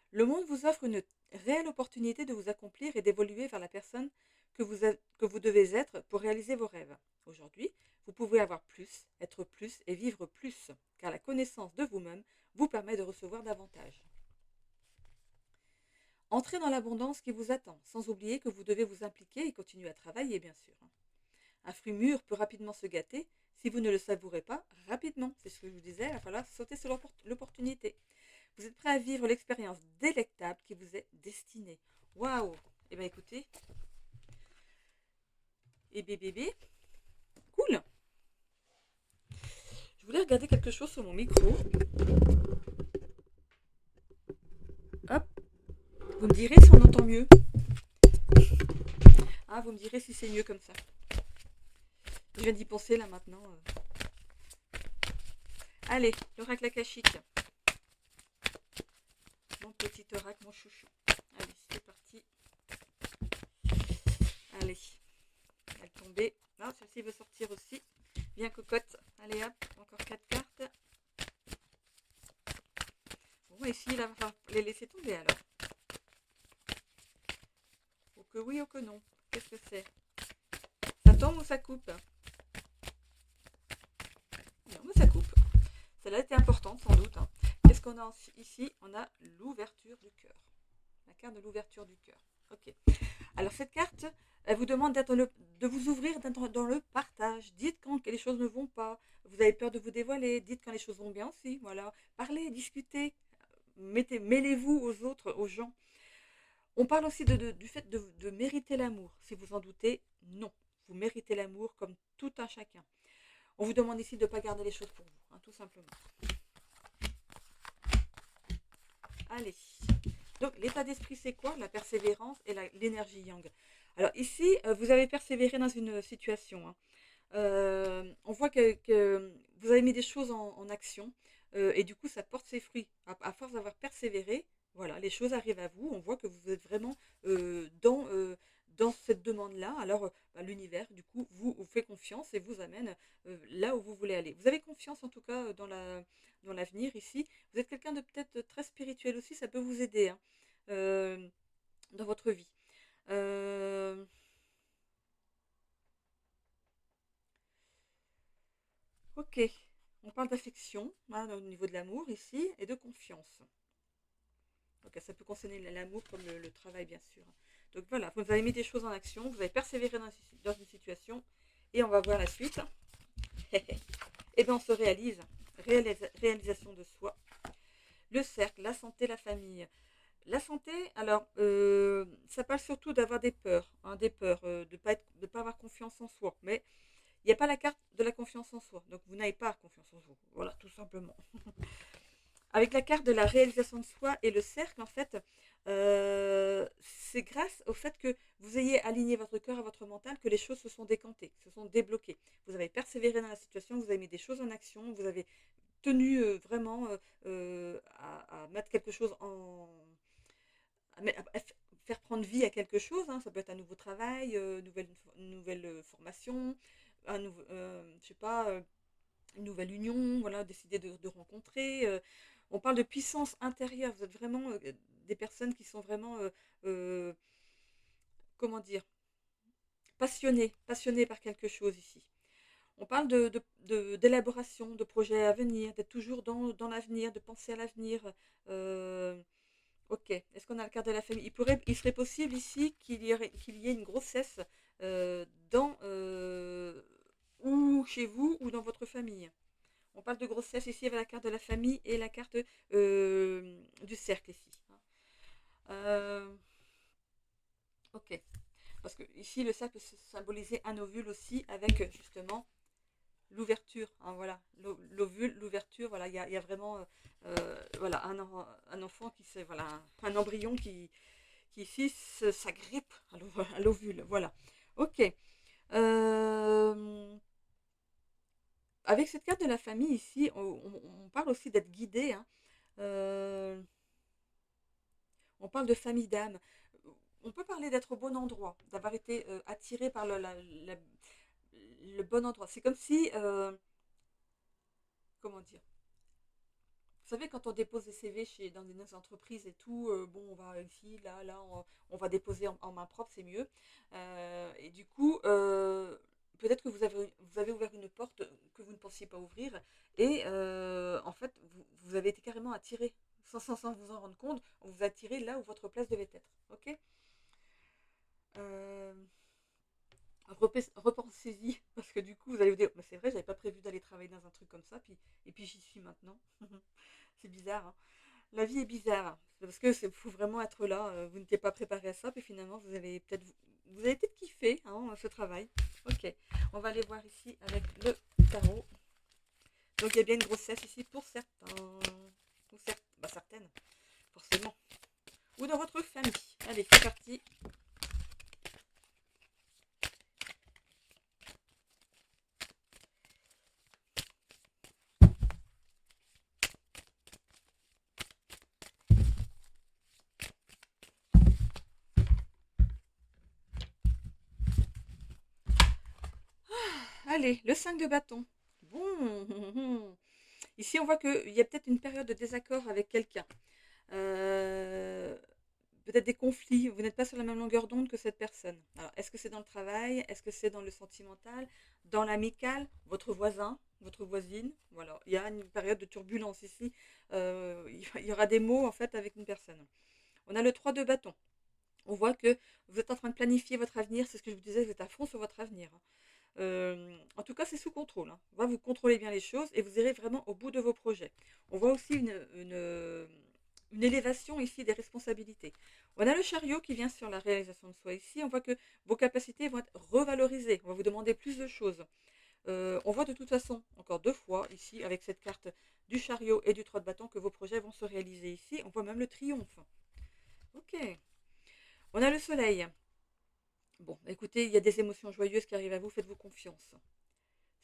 Le monde vous offre une réelle opportunité de vous accomplir et d'évoluer vers la personne que vous devez être pour réaliser vos rêves. Aujourd'hui, vous pouvez avoir plus, être plus et vivre plus, car la connaissance de vous-même vous permet de recevoir davantage. Entrez dans l'abondance qui vous attend, sans oublier que vous devez vous impliquer et continuer à travailler, bien sûr. Un fruit mûr peut rapidement se gâter si vous ne le savourez pas rapidement. C'est ce que je vous disais, il va falloir sauter sur l'opportunité. Vous êtes prêt à vivre l'expérience délectable qui vous est destinée. Waouh! Eh bien écoutez, et bébé, cool! Je voulais regarder quelque chose sur mon micro. Hop! Vous me direz si on entend mieux. Ah, vous me direz si c'est mieux comme ça. Je viens d'y penser là maintenant. Allez, l'oracle akashique. Mon petit oracle, mon chouchou. Allez, c'est parti. Allez, elle est tombée. Ah, celle-ci veut sortir aussi. Bien cocotte. Allez hop, encore 4 cartes. Bon, ici, là, va les laisser tomber alors. Ou que oui ou que non. Qu'est-ce que c'est? Ça tombe ou ça coupe? Non, mais ça coupe. Celle-là était importante sans doute. Hein. Qu'est-ce qu'on a ici? On a l'ouverture du cœur. La carte de l'ouverture du cœur. Ok. Alors cette carte, elle vous demande de vous ouvrir, d'être dans le partage. Dites quand les choses ne vont pas. Vous avez peur de vous dévoiler. Dites quand les choses vont bien aussi. Voilà. Parlez, discutez. Mêlez-vous aux autres, aux gens. On parle aussi du fait de mériter l'amour. Si vous en doutez, non. Vous méritez l'amour comme tout un chacun. On vous demande ici de ne pas garder les choses pour vous, hein, tout simplement. Allez. Donc l'état d'esprit, c'est quoi? La persévérance et l'énergie yang. Alors ici, vous avez persévéré dans une situation. Hein. On voit que vous avez mis des choses en action et du coup, ça porte ses fruits. À force d'avoir persévéré, voilà, les choses arrivent à vous. On voit que vous êtes vraiment dans cette demande-là. Alors, l'univers, du coup, vous fait confiance et vous amène là où vous voulez aller. Vous avez confiance, en tout cas, dans l'avenir ici. Vous êtes quelqu'un de peut-être très spirituel aussi. Ça peut vous aider hein, dans votre vie. Ok, on parle d'affection, hein, au niveau de l'amour ici, et de confiance. Ok, ça peut concerner l'amour comme le travail, bien sûr. Donc voilà, vous avez mis des choses en action, vous avez persévéré dans une situation, et on va voir la suite. Et bien on se réalise, réalisation de soi. Le cercle, la santé, la famille. La santé, alors, ça parle surtout d'avoir des peurs, hein, de ne pas avoir confiance en soi. Mais il n'y a pas la carte de la confiance en soi. Donc, vous n'avez pas confiance en vous. Voilà, tout simplement. Avec la carte de la réalisation de soi et le cercle, en fait, c'est grâce au fait que vous ayez aligné votre cœur à votre mental que les choses se sont décantées, se sont débloquées. Vous avez persévéré dans la situation, vous avez mis des choses en action, vous avez tenu vraiment à mettre quelque chose à faire prendre vie à quelque chose, hein. Ça peut être un nouveau travail, nouvelle formation, je sais pas, une nouvelle union, voilà, décider de rencontrer. On parle de puissance intérieure. Vous êtes vraiment des personnes qui sont vraiment, euh, comment dire, passionnées par quelque chose ici. On parle d'élaboration, de projets à venir, d'être toujours dans l'avenir, de penser à l'avenir. Euh, Ok. Est-ce qu'on a le cadre de la famille? Il serait possible ici qu'il y ait une grossesse dans ou chez vous ou dans votre famille. On parle de grossesse ici avec la carte de la famille et la carte du cercle ici, hein. Euh, ok. Parce que ici le cercle peut symboliser un ovule aussi avec justement l'ouverture, hein, voilà, l'ovule, l'ouverture, voilà, il y a vraiment voilà, un enfant qui c'est voilà, un embryon qui ici s'agrippe à l'ovule, voilà. Ok. Euh, avec cette carte de la famille ici, on parle aussi d'être guidé, hein. Euh, on parle de famille d'âme. On peut parler d'être au bon endroit, d'avoir été attiré par le bon endroit. C'est comme si, comment dire, vous savez, quand on dépose des CV dans des entreprises et tout, bon, on va ici, là, on va déposer en main propre, c'est mieux. Et du coup, peut-être que vous avez ouvert une porte que vous ne pensiez pas ouvrir. Et en fait, vous avez été carrément attiré. Sans vous en rendre compte, on vous a attiré là où votre place devait être. Ok. Euh, Repensez-y, parce que du coup, vous allez vous dire, bah, c'est vrai, j'avais pas prévu d'aller travailler dans un truc comme ça, et puis j'y suis maintenant. C'est bizarre, hein. La vie est bizarre. C'est parce que faut vraiment être là. Vous n'étiez pas préparé à ça, puis finalement vous avez peut-être kiffé, hein, ce travail. Ok. On va aller voir ici avec le tarot. Donc il y a bien une grossesse ici pour certains, ou certaines, forcément, ou dans votre famille. Allez, c'est parti. Allez, le 5 de bâton. Bon. Ici, on voit qu'il y a peut-être une période de désaccord avec quelqu'un. Euh, Peut-être des conflits, vous n'êtes pas sur la même longueur d'onde que cette personne. Alors, est-ce que c'est dans le travail? Est-ce que c'est dans le sentimental? Dans l'amical? Votre voisin? Votre voisine? Voilà, il y a une période de turbulence ici. Il y aura des mots en fait avec une personne. On a le 3 de bâton. On voit que vous êtes en train de planifier votre avenir, c'est ce que je vous disais, vous êtes à fond sur votre avenir, hein. En tout cas, c'est sous contrôle, hein. Vous contrôlez bien les choses et vous irez vraiment au bout de vos projets. On voit aussi une élévation ici des responsabilités. On a le chariot qui vient sur la réalisation de soi ici. On voit que vos capacités vont être revalorisées. On va vous demander plus de choses. On voit de toute façon, encore deux fois ici, avec cette carte du chariot et du 3 de bâton, que vos projets vont se réaliser ici. On voit même le triomphe. Ok. On a le soleil. Bon, écoutez, il y a des émotions joyeuses qui arrivent à vous, faites-vous confiance.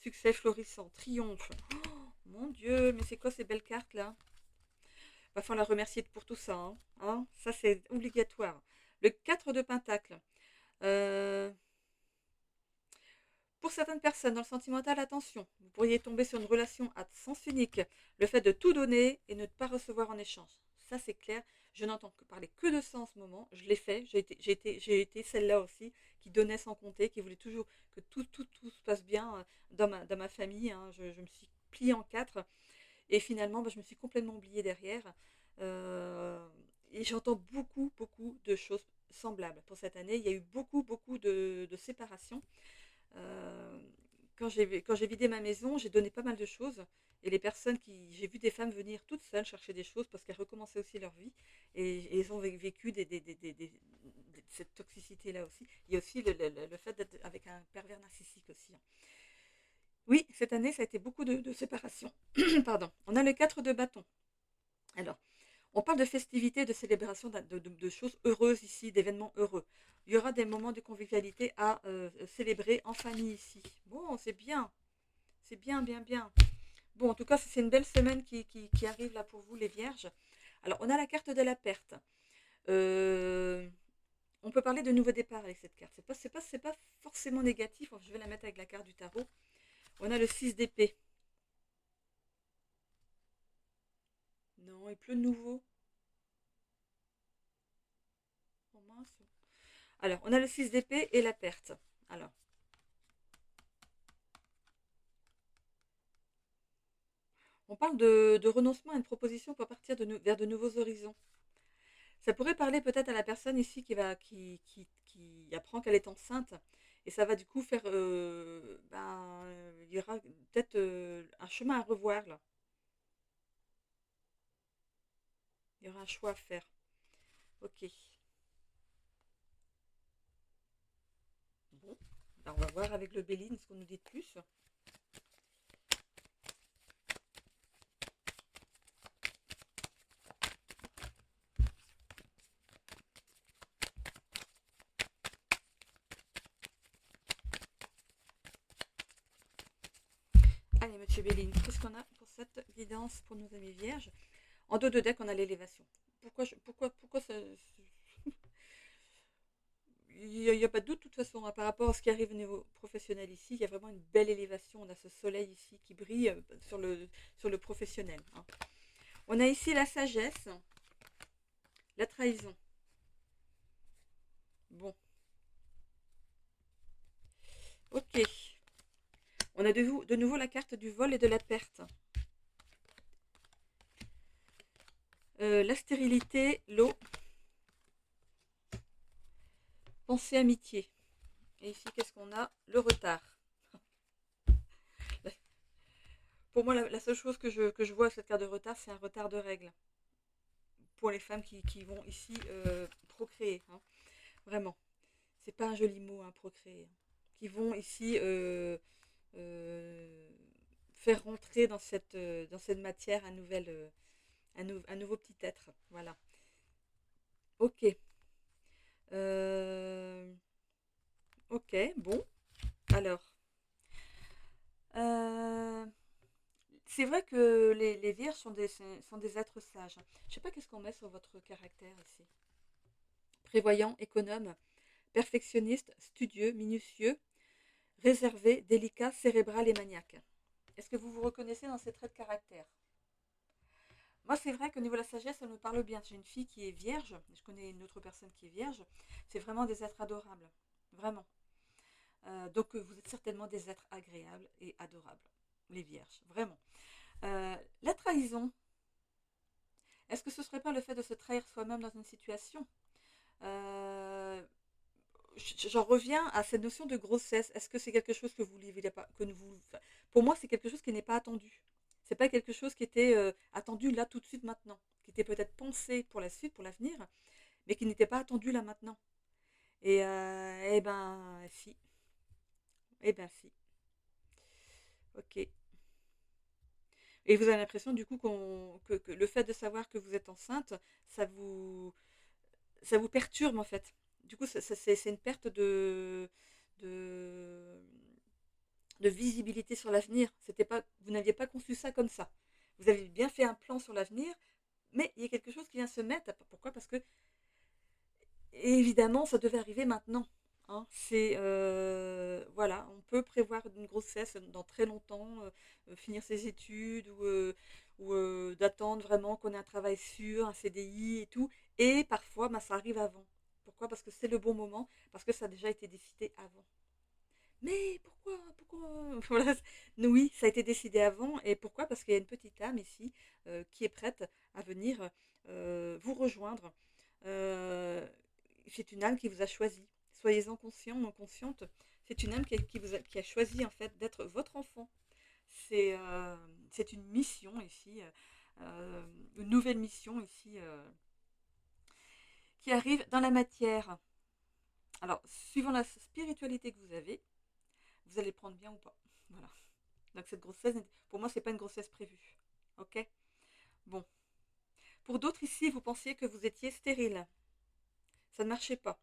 Succès florissant, triomphe. Oh, mon Dieu, mais c'est quoi ces belles cartes là? Va falloir la remercier pour tout ça, hein. Hein, ça, c'est obligatoire. Le 4 de Pentacle. Euh, pour certaines personnes dans le sentimental, attention, vous pourriez tomber sur une relation à sens unique. Le fait de tout donner et ne pas recevoir en échange. Ça, c'est clair. Je n'entends que parler que de ça en ce moment. Je l'ai fait. J'ai été celle-là aussi qui donnait sans compter, qui voulait toujours que tout se passe bien dans ma famille, hein. Je me suis pliée en quatre et finalement, bah, je me suis complètement oubliée derrière. Euh, et j'entends beaucoup de choses semblables pour cette année. Il y a eu beaucoup de séparations. Euh, quand j'ai vidé ma maison, j'ai donné pas mal de choses. Et les personnes qui. J'ai vu des femmes venir toutes seules chercher des choses parce qu'elles recommençaient aussi leur vie. Et elles ont vécu cette toxicité-là aussi. Il y a aussi le fait d'être avec un pervers narcissique aussi, hein. Oui, cette année, ça a été beaucoup de séparations. Pardon. On a le 4 de bâton. Alors, on parle de festivités, de célébrations, de choses heureuses ici, d'événements heureux. Il y aura des moments de convivialité à célébrer en famille ici. Bon, c'est bien. C'est bien. Bon, en tout cas, c'est une belle semaine qui arrive là pour vous, les vierges. Alors, on a la carte de la perte. Euh, on peut parler de nouveau départ avec cette carte. C'est pas forcément négatif. Je vais la mettre avec la carte du tarot. On a le 6 d'épée. Non, il pleut de nouveau. Oh mince. Alors, on a le 6 d'épée et la perte. Alors, on parle de renoncement à une proposition pour partir vers de nouveaux horizons. Ça pourrait parler peut-être à la personne ici qui apprend qu'elle est enceinte. Et ça va du coup faire... il y aura peut-être un chemin à revoir là. Il y aura un choix à faire. Ok. Bon. Ben, on va voir avec le Béline ce qu'on nous dit de plus. Allez, monsieur Béline, qu'est-ce qu'on a pour cette guidance pour nos amis vierges? En dos de deck, on a l'élévation. Pourquoi ça... Il n'y a pas de doute de toute façon, hein, par rapport à ce qui arrive au niveau professionnel ici. Il y a vraiment une belle élévation. On a ce soleil ici qui brille sur le professionnel, hein. On a ici la sagesse, la trahison. Bon, ok. On a de nouveau la carte du vol et de la perte. La stérilité, l'eau, pensée, amitié. Et ici, qu'est-ce qu'on a? Le retard. Pour moi, la seule chose que je vois à cette carte de retard, c'est un retard de règles. Pour les femmes qui vont ici procréer, hein. Vraiment. C'est pas un joli mot, hein, procréer. Qui vont ici euh, faire rentrer dans cette matière un nouveau petit être. Voilà. Ok. Euh, ok, bon. Alors, euh, c'est vrai que les vierges sont des êtres sages. Je sais pas qu'est-ce qu'on met sur votre caractère ici. Prévoyant, économe, perfectionniste, studieux, minutieux, réservé, délicat, cérébral et maniaque. Est-ce que vous vous reconnaissez dans ces traits de caractère? Moi, c'est vrai qu'au niveau de la sagesse, elle me parle bien. J'ai une fille qui est vierge, je connais une autre personne qui est vierge. C'est vraiment des êtres adorables. Vraiment. Donc, vous êtes certainement des êtres agréables et adorables, les vierges. Vraiment. La trahison, est-ce que ce ne serait pas le fait de se trahir soi-même dans une situation? Euh, J'en reviens à cette notion de grossesse. Est-ce que c'est quelque chose que vous vouliez pas, pour moi, c'est quelque chose qui n'est pas attendu. C'est pas quelque chose qui était attendu là tout de suite maintenant, qui était peut-être pensé pour la suite, pour l'avenir, mais qui n'était pas attendu là maintenant. Et eh ben si, eh ben si. Ok. Et vous avez l'impression du coup que le fait de savoir que vous êtes enceinte, ça vous, ça vous perturbe en fait. Du coup, c'est une perte de, de visibilité sur l'avenir. C'était pas, vous n'aviez pas conçu ça comme ça. Vous avez bien fait un plan sur l'avenir, mais il y a quelque chose qui vient se mettre. Pourquoi? Parce que évidemment, ça devait arriver maintenant, hein. C'est voilà, peut prévoir une grossesse dans très longtemps, finir ses études ou d'attendre vraiment qu'on ait un travail sûr, un CDI et tout. Et parfois, ben, ça arrive avant. Pourquoi? Parce que c'est le bon moment, parce que ça a déjà été décidé avant. Mais pourquoi? Pourquoi? Voilà, oui, ça a été décidé avant. Et pourquoi? Parce qu'il y a une petite âme ici qui est prête à venir vous rejoindre. Euh, c'est une âme qui vous a choisi. Soyez-en conscient, non consciente. C'est une âme qui a choisi en fait d'être votre enfant. C'est c'est une mission ici, une nouvelle mission ici qui arrive dans la matière. Alors, suivant la spiritualité que vous allez prendre bien ou pas. Voilà. Donc cette grossesse, pour moi, c'est pas une grossesse prévue. Ok? Bon. Pour d'autres ici, vous pensiez que vous étiez stérile. Ça ne marchait pas.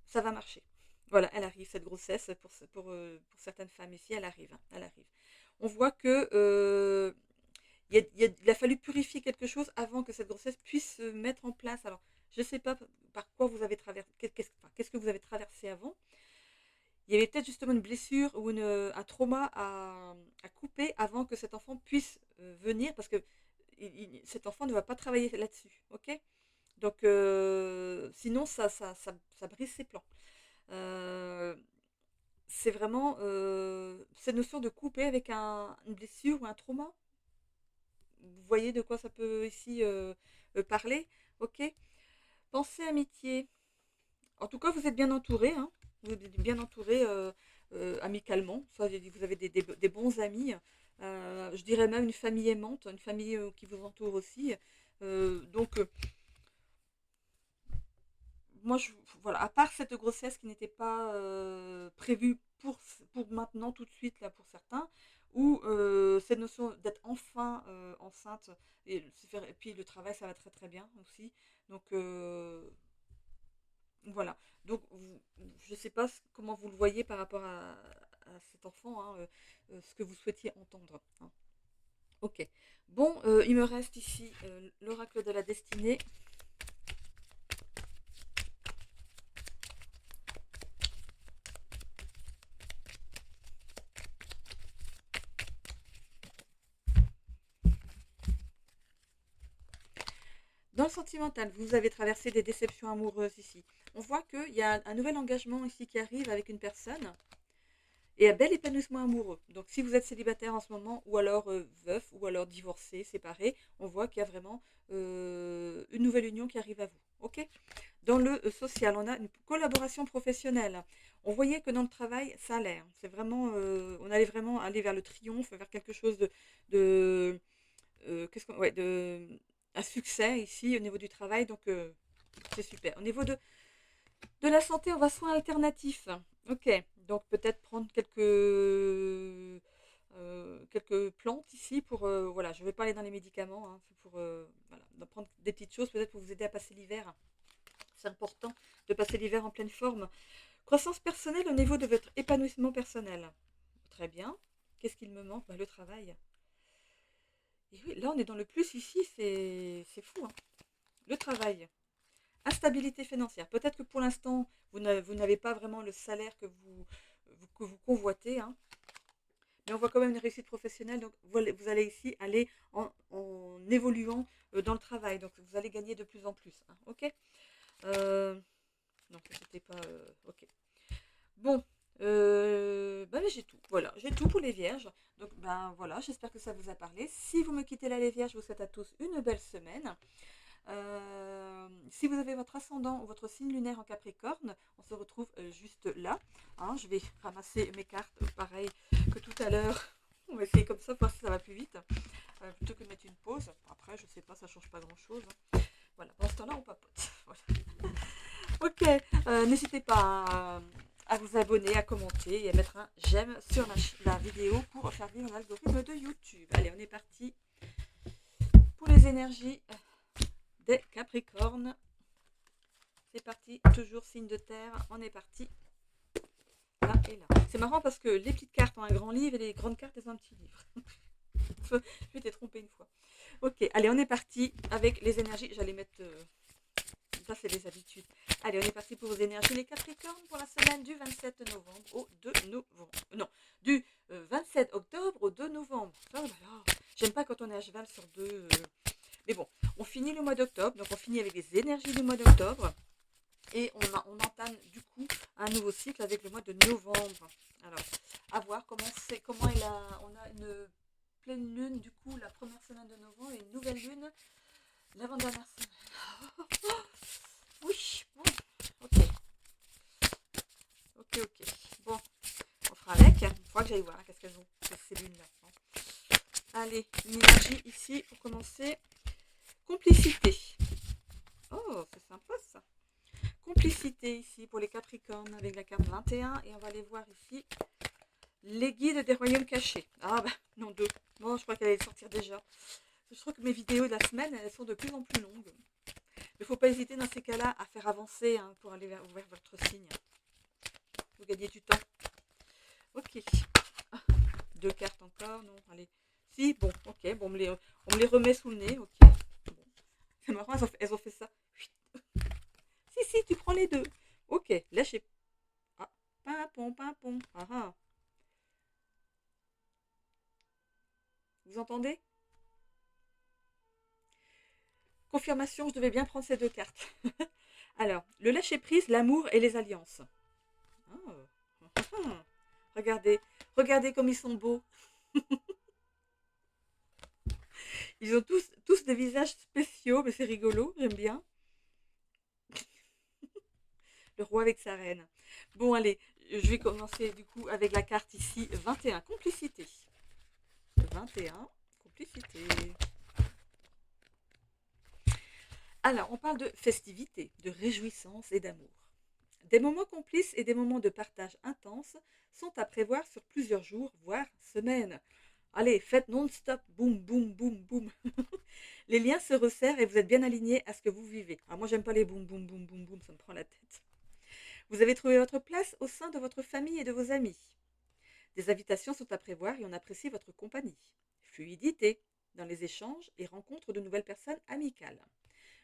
Ça va marcher. Voilà, elle arrive, cette grossesse, pour certaines femmes ici, elle arrive. Hein, elle arrive. On voit que il a fallu purifier quelque chose avant que cette grossesse puisse se mettre en place. Alors, je ne sais pas par quoi vous avez traversé, qu'est-ce que vous avez traversé avant. Il y avait peut-être justement une blessure ou un trauma à couper avant que cet enfant puisse venir, parce que cet enfant ne va pas travailler là-dessus, ok? Donc, sinon, ça brise ses plans. Euh, c'est vraiment cette notion de couper avec une blessure ou un trauma. Vous voyez de quoi ça peut ici parler, ok? Pensez amitié. En tout cas, vous êtes bien entouré, hein. Vous êtes bien entouré amicalement. Ça, j'ai dit, vous avez des bons amis. Je dirais même une famille aimante, une famille qui vous entoure aussi. Donc, moi, voilà, à part cette grossesse qui n'était pas prévue pour maintenant, tout de suite, là, pour certains, ou cette notion d'être enfin enceinte, et puis le travail, ça va très très bien aussi. Donc, voilà. Donc, je ne sais pas comment vous le voyez par rapport à cet enfant, hein, ce que vous souhaitiez entendre. Hein. Ok. Bon, il me reste ici l'oracle de la destinée. Dans le sentimental, vous avez traversé des déceptions amoureuses ici. On voit qu'il y a un nouvel engagement ici qui arrive avec une personne et un bel épanouissement amoureux. Donc si vous êtes célibataire en ce moment, ou alors veuf, ou alors divorcé, séparé, on voit qu'il y a vraiment une nouvelle union qui arrive à vous. Ok? Dans le social, on a une collaboration professionnelle. On voyait que dans le travail, ça allait. Hein. C'est vraiment, on allait vraiment aller vers le triomphe, vers quelque chose de ouais, un succès ici au niveau du travail. Donc c'est super. Au niveau de la santé, on va soins alternatifs. Ok, donc peut-être prendre quelques plantes ici pour, voilà, je ne vais pas aller dans les médicaments, hein, c'est pour voilà, prendre des petites choses peut-être pour vous aider à passer l'hiver. C'est important de passer l'hiver en pleine forme. Croissance personnelle au niveau de votre épanouissement personnel. Très bien. Qu'est-ce qu'il me manque? Le travail. Et oui, là on est dans le plus ici, c'est fou. Hein. Le travail. Instabilité financière. Peut-être que pour l'instant, vous n'avez pas vraiment le salaire que vous convoitez, hein, mais on voit quand même une réussite professionnelle. Donc, vous allez ici aller en évoluant dans le travail. Donc, vous allez gagner de plus en plus. Hein, ok. Non, c'était pas... ok. Bon. Ben, j'ai tout. Voilà, j'ai tout pour les vierges. Donc, ben voilà, j'espère que ça vous a parlé. Si vous me quittez là, les vierges, je vous souhaite à tous une belle semaine. Si vous avez votre ascendant ou votre signe lunaire en Capricorne, on se retrouve juste là. Hein, je vais ramasser mes cartes, pareil que tout à l'heure. On va essayer comme ça, voir si ça va plus vite. Plutôt que de mettre une pause. Après, je sais pas, ça change pas grand-chose. Hein. Voilà, pendant ce temps-là, on papote. Voilà. Ok, n'hésitez pas à vous abonner, à commenter et à mettre un j'aime sur la vidéo pour faire vivre l'algorithme de YouTube. Allez, on est parti pour les énergies des Capricornes. C'est parti, toujours signe de terre, on est parti. Là et là. C'est marrant parce que les petites cartes ont un grand livre et les grandes cartes elles ont un petit livre. Je m'étais trompée une fois. Ok, allez, on est parti avec les énergies. J'allais mettre Ça, c'est les habitudes. Allez, on est parti pour vos énergies, les Capricornes, pour la semaine du 27 novembre au 2 novembre. Non, du 27 octobre au 2 novembre. Oh là là, j'aime pas quand on est à cheval sur deux. Mais bon, on finit le mois d'octobre, donc on finit avec les énergies du mois d'octobre. Et on entame du coup un nouveau cycle avec le mois de novembre. Alors, à voir comment on a une pleine lune du coup la première semaine de novembre et une nouvelle lune l'avant-dernière semaine. Oui, bon, ok, ok. Bon, on fera avec. Il faudra que j'aille voir qu'est-ce qu'elles ont, ces lunes-là. Allez, une énergie ici pour commencer. Complicité. Oh, c'est sympa ça. Complicité ici pour les Capricornes avec la carte 21 et on va aller voir ici les guides des royaumes cachés. Ah bah non, deux. Bon, je crois qu'elle allait sortir déjà. Je trouve que mes vidéos de la semaine, elles sont de plus en plus longues. Il ne faut pas hésiter dans ces cas-là à faire avancer pour aller vers votre signe. Vous gagnez du temps. Ok. Ah, deux cartes encore, non, allez. Si, bon, ok, bon, on me les remet sous le nez, ok. Bon. C'est marrant, elles ont fait ça. Si, tu prends les deux. Ok, lâchez. Ah, pimpon. Ah, ah. Vous entendez? Confirmation, je devais bien prendre ces deux cartes. Alors, le lâcher-prise, l'amour et les alliances. Oh. Regardez comme ils sont beaux. Ils ont tous des visages spéciaux, mais c'est rigolo, j'aime bien. Le roi avec sa reine. Bon, allez, je vais commencer du coup avec la carte ici, 21, complicité. 21, complicité. Alors, on parle de festivité, de réjouissance et d'amour. Des moments complices et des moments de partage intense sont à prévoir sur plusieurs jours, voire semaines. Allez, faites non-stop, boum, boum, boum, boum. Les liens se resserrent et vous êtes bien alignés à ce que vous vivez. Alors moi, j'aime pas les boum, boum, boum, boum, boum, ça me prend la tête. Vous avez trouvé votre place au sein de votre famille et de vos amis. Des invitations sont à prévoir et on apprécie votre compagnie. Fluidité dans les échanges et rencontre de nouvelles personnes amicales.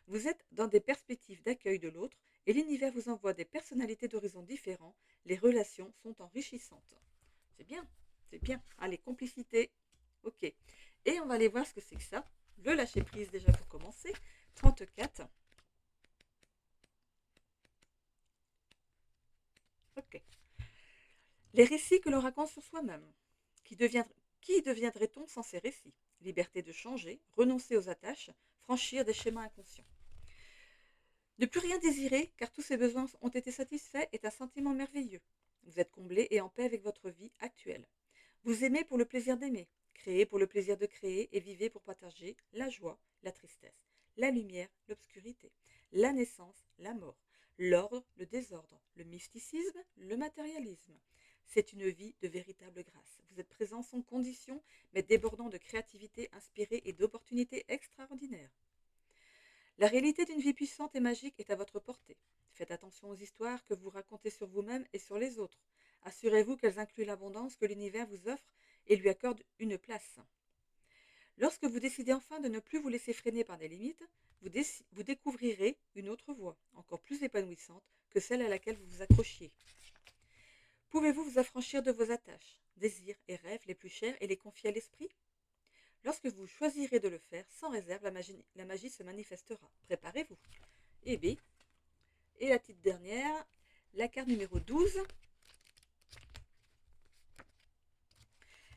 Vous êtes dans des perspectives d'accueil de l'autre et l'univers vous envoie des personnalités d'horizons différents. Les relations sont enrichissantes. C'est bien, c'est bien. Allez, complicité. Ok. Et on va aller voir ce que c'est que ça. Le lâcher-prise déjà pour commencer. 34. Ok. Les récits que l'on raconte sur soi-même. Qui deviendrait-on sans ces récits? Liberté de changer, renoncer aux attaches, franchir des schémas inconscients. Ne plus rien désirer, car tous ces besoins ont été satisfaits, est un sentiment merveilleux. Vous êtes comblé et en paix avec votre vie actuelle. Vous aimez pour le plaisir d'aimer, créez pour le plaisir de créer et vivez pour partager la joie, la tristesse, la lumière, l'obscurité, la naissance, la mort, l'ordre, le désordre, le mysticisme, le matérialisme. C'est une vie de véritable grâce. Vous êtes présent sans condition, mais débordant de créativité inspirée et d'opportunités extraordinaires. La réalité d'une vie puissante et magique est à votre portée. Faites attention aux histoires que vous racontez sur vous-même et sur les autres. Assurez-vous qu'elles incluent l'abondance que l'univers vous offre et lui accorde une place. Lorsque vous décidez enfin de ne plus vous laisser freiner par des limites, vous découvrirez une autre voie, encore plus épanouissante que celle à laquelle vous vous accrochiez. Pouvez-vous vous affranchir de vos attaches, désirs et rêves les plus chers et les confier à l'esprit? Lorsque vous choisirez de le faire, sans réserve, la magie se manifestera. Préparez-vous. Et B. Et la petite dernière, la carte numéro 12.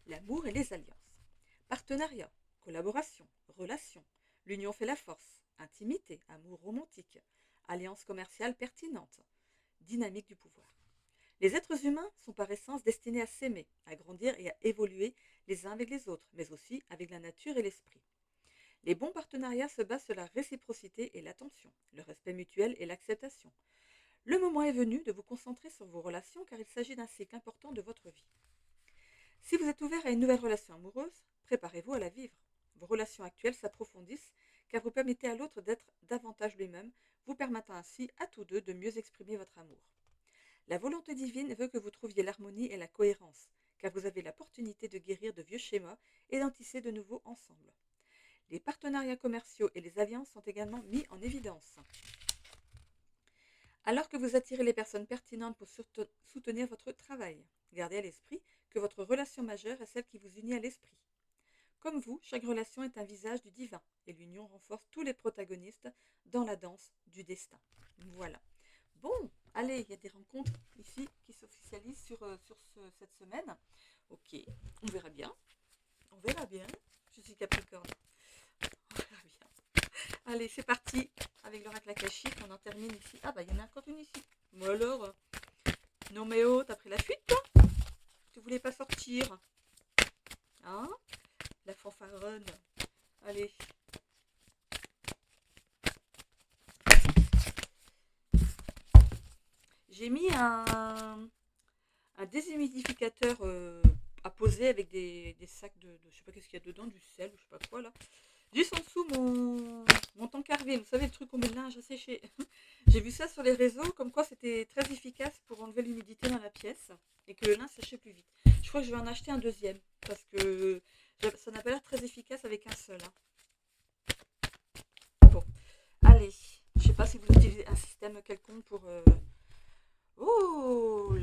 L'amour et les alliances. Partenariat, collaboration, relation. L'union fait la force. Intimité, amour romantique. Alliance commerciale pertinente. Dynamique du pouvoir. Les êtres humains sont par essence destinés à s'aimer, à grandir et à évoluer les uns avec les autres, mais aussi avec la nature et l'esprit. Les bons partenariats se basent sur la réciprocité et l'attention, le respect mutuel et l'acceptation. Le moment est venu de vous concentrer sur vos relations car il s'agit d'un cycle important de votre vie. Si vous êtes ouvert à une nouvelle relation amoureuse, préparez-vous à la vivre. Vos relations actuelles s'approfondissent car vous permettez à l'autre d'être davantage lui-même, vous permettant ainsi à tous deux de mieux exprimer votre amour. La volonté divine veut que vous trouviez l'harmonie et la cohérence, car vous avez l'opportunité de guérir de vieux schémas et d'en tisser de nouveaux ensemble. Les partenariats commerciaux et les alliances sont également mis en évidence. Alors que vous attirez les personnes pertinentes pour soutenir votre travail. Gardez à l'esprit que votre relation majeure est celle qui vous unit à l'esprit. Comme vous, chaque relation est un visage du divin et l'union renforce tous les protagonistes dans la danse du destin. Voilà. Bon, allez, il y a des rencontres ici qui s'officialisent sur cette semaine. Ok, on verra bien. On verra bien. Je suis Capricorne. On verra bien. Allez, c'est parti avec l'oracle akashique. On en termine ici. Ah bah, il y en a encore une ici. Bon alors, non mais oh, t'as pris la fuite toi? Tu voulais pas sortir? Hein? La fanfaronne. Allez. J'ai mis un déshumidificateur à poser avec des sacs je sais pas qu'est-ce qu'il y a dedans, du sel ou je sais pas quoi là. Juste en dessous mon tankerville, vous savez le truc où on met le linge à sécher. J'ai vu ça sur les réseaux, comme quoi c'était très efficace pour enlever l'humidité dans la pièce et que le linge séchait plus vite. Je crois que je vais en acheter un deuxième parce que ça n'a pas l'air très efficace avec un seul. Bon, allez, je sais pas si vous utilisez un système quelconque pour... Oh,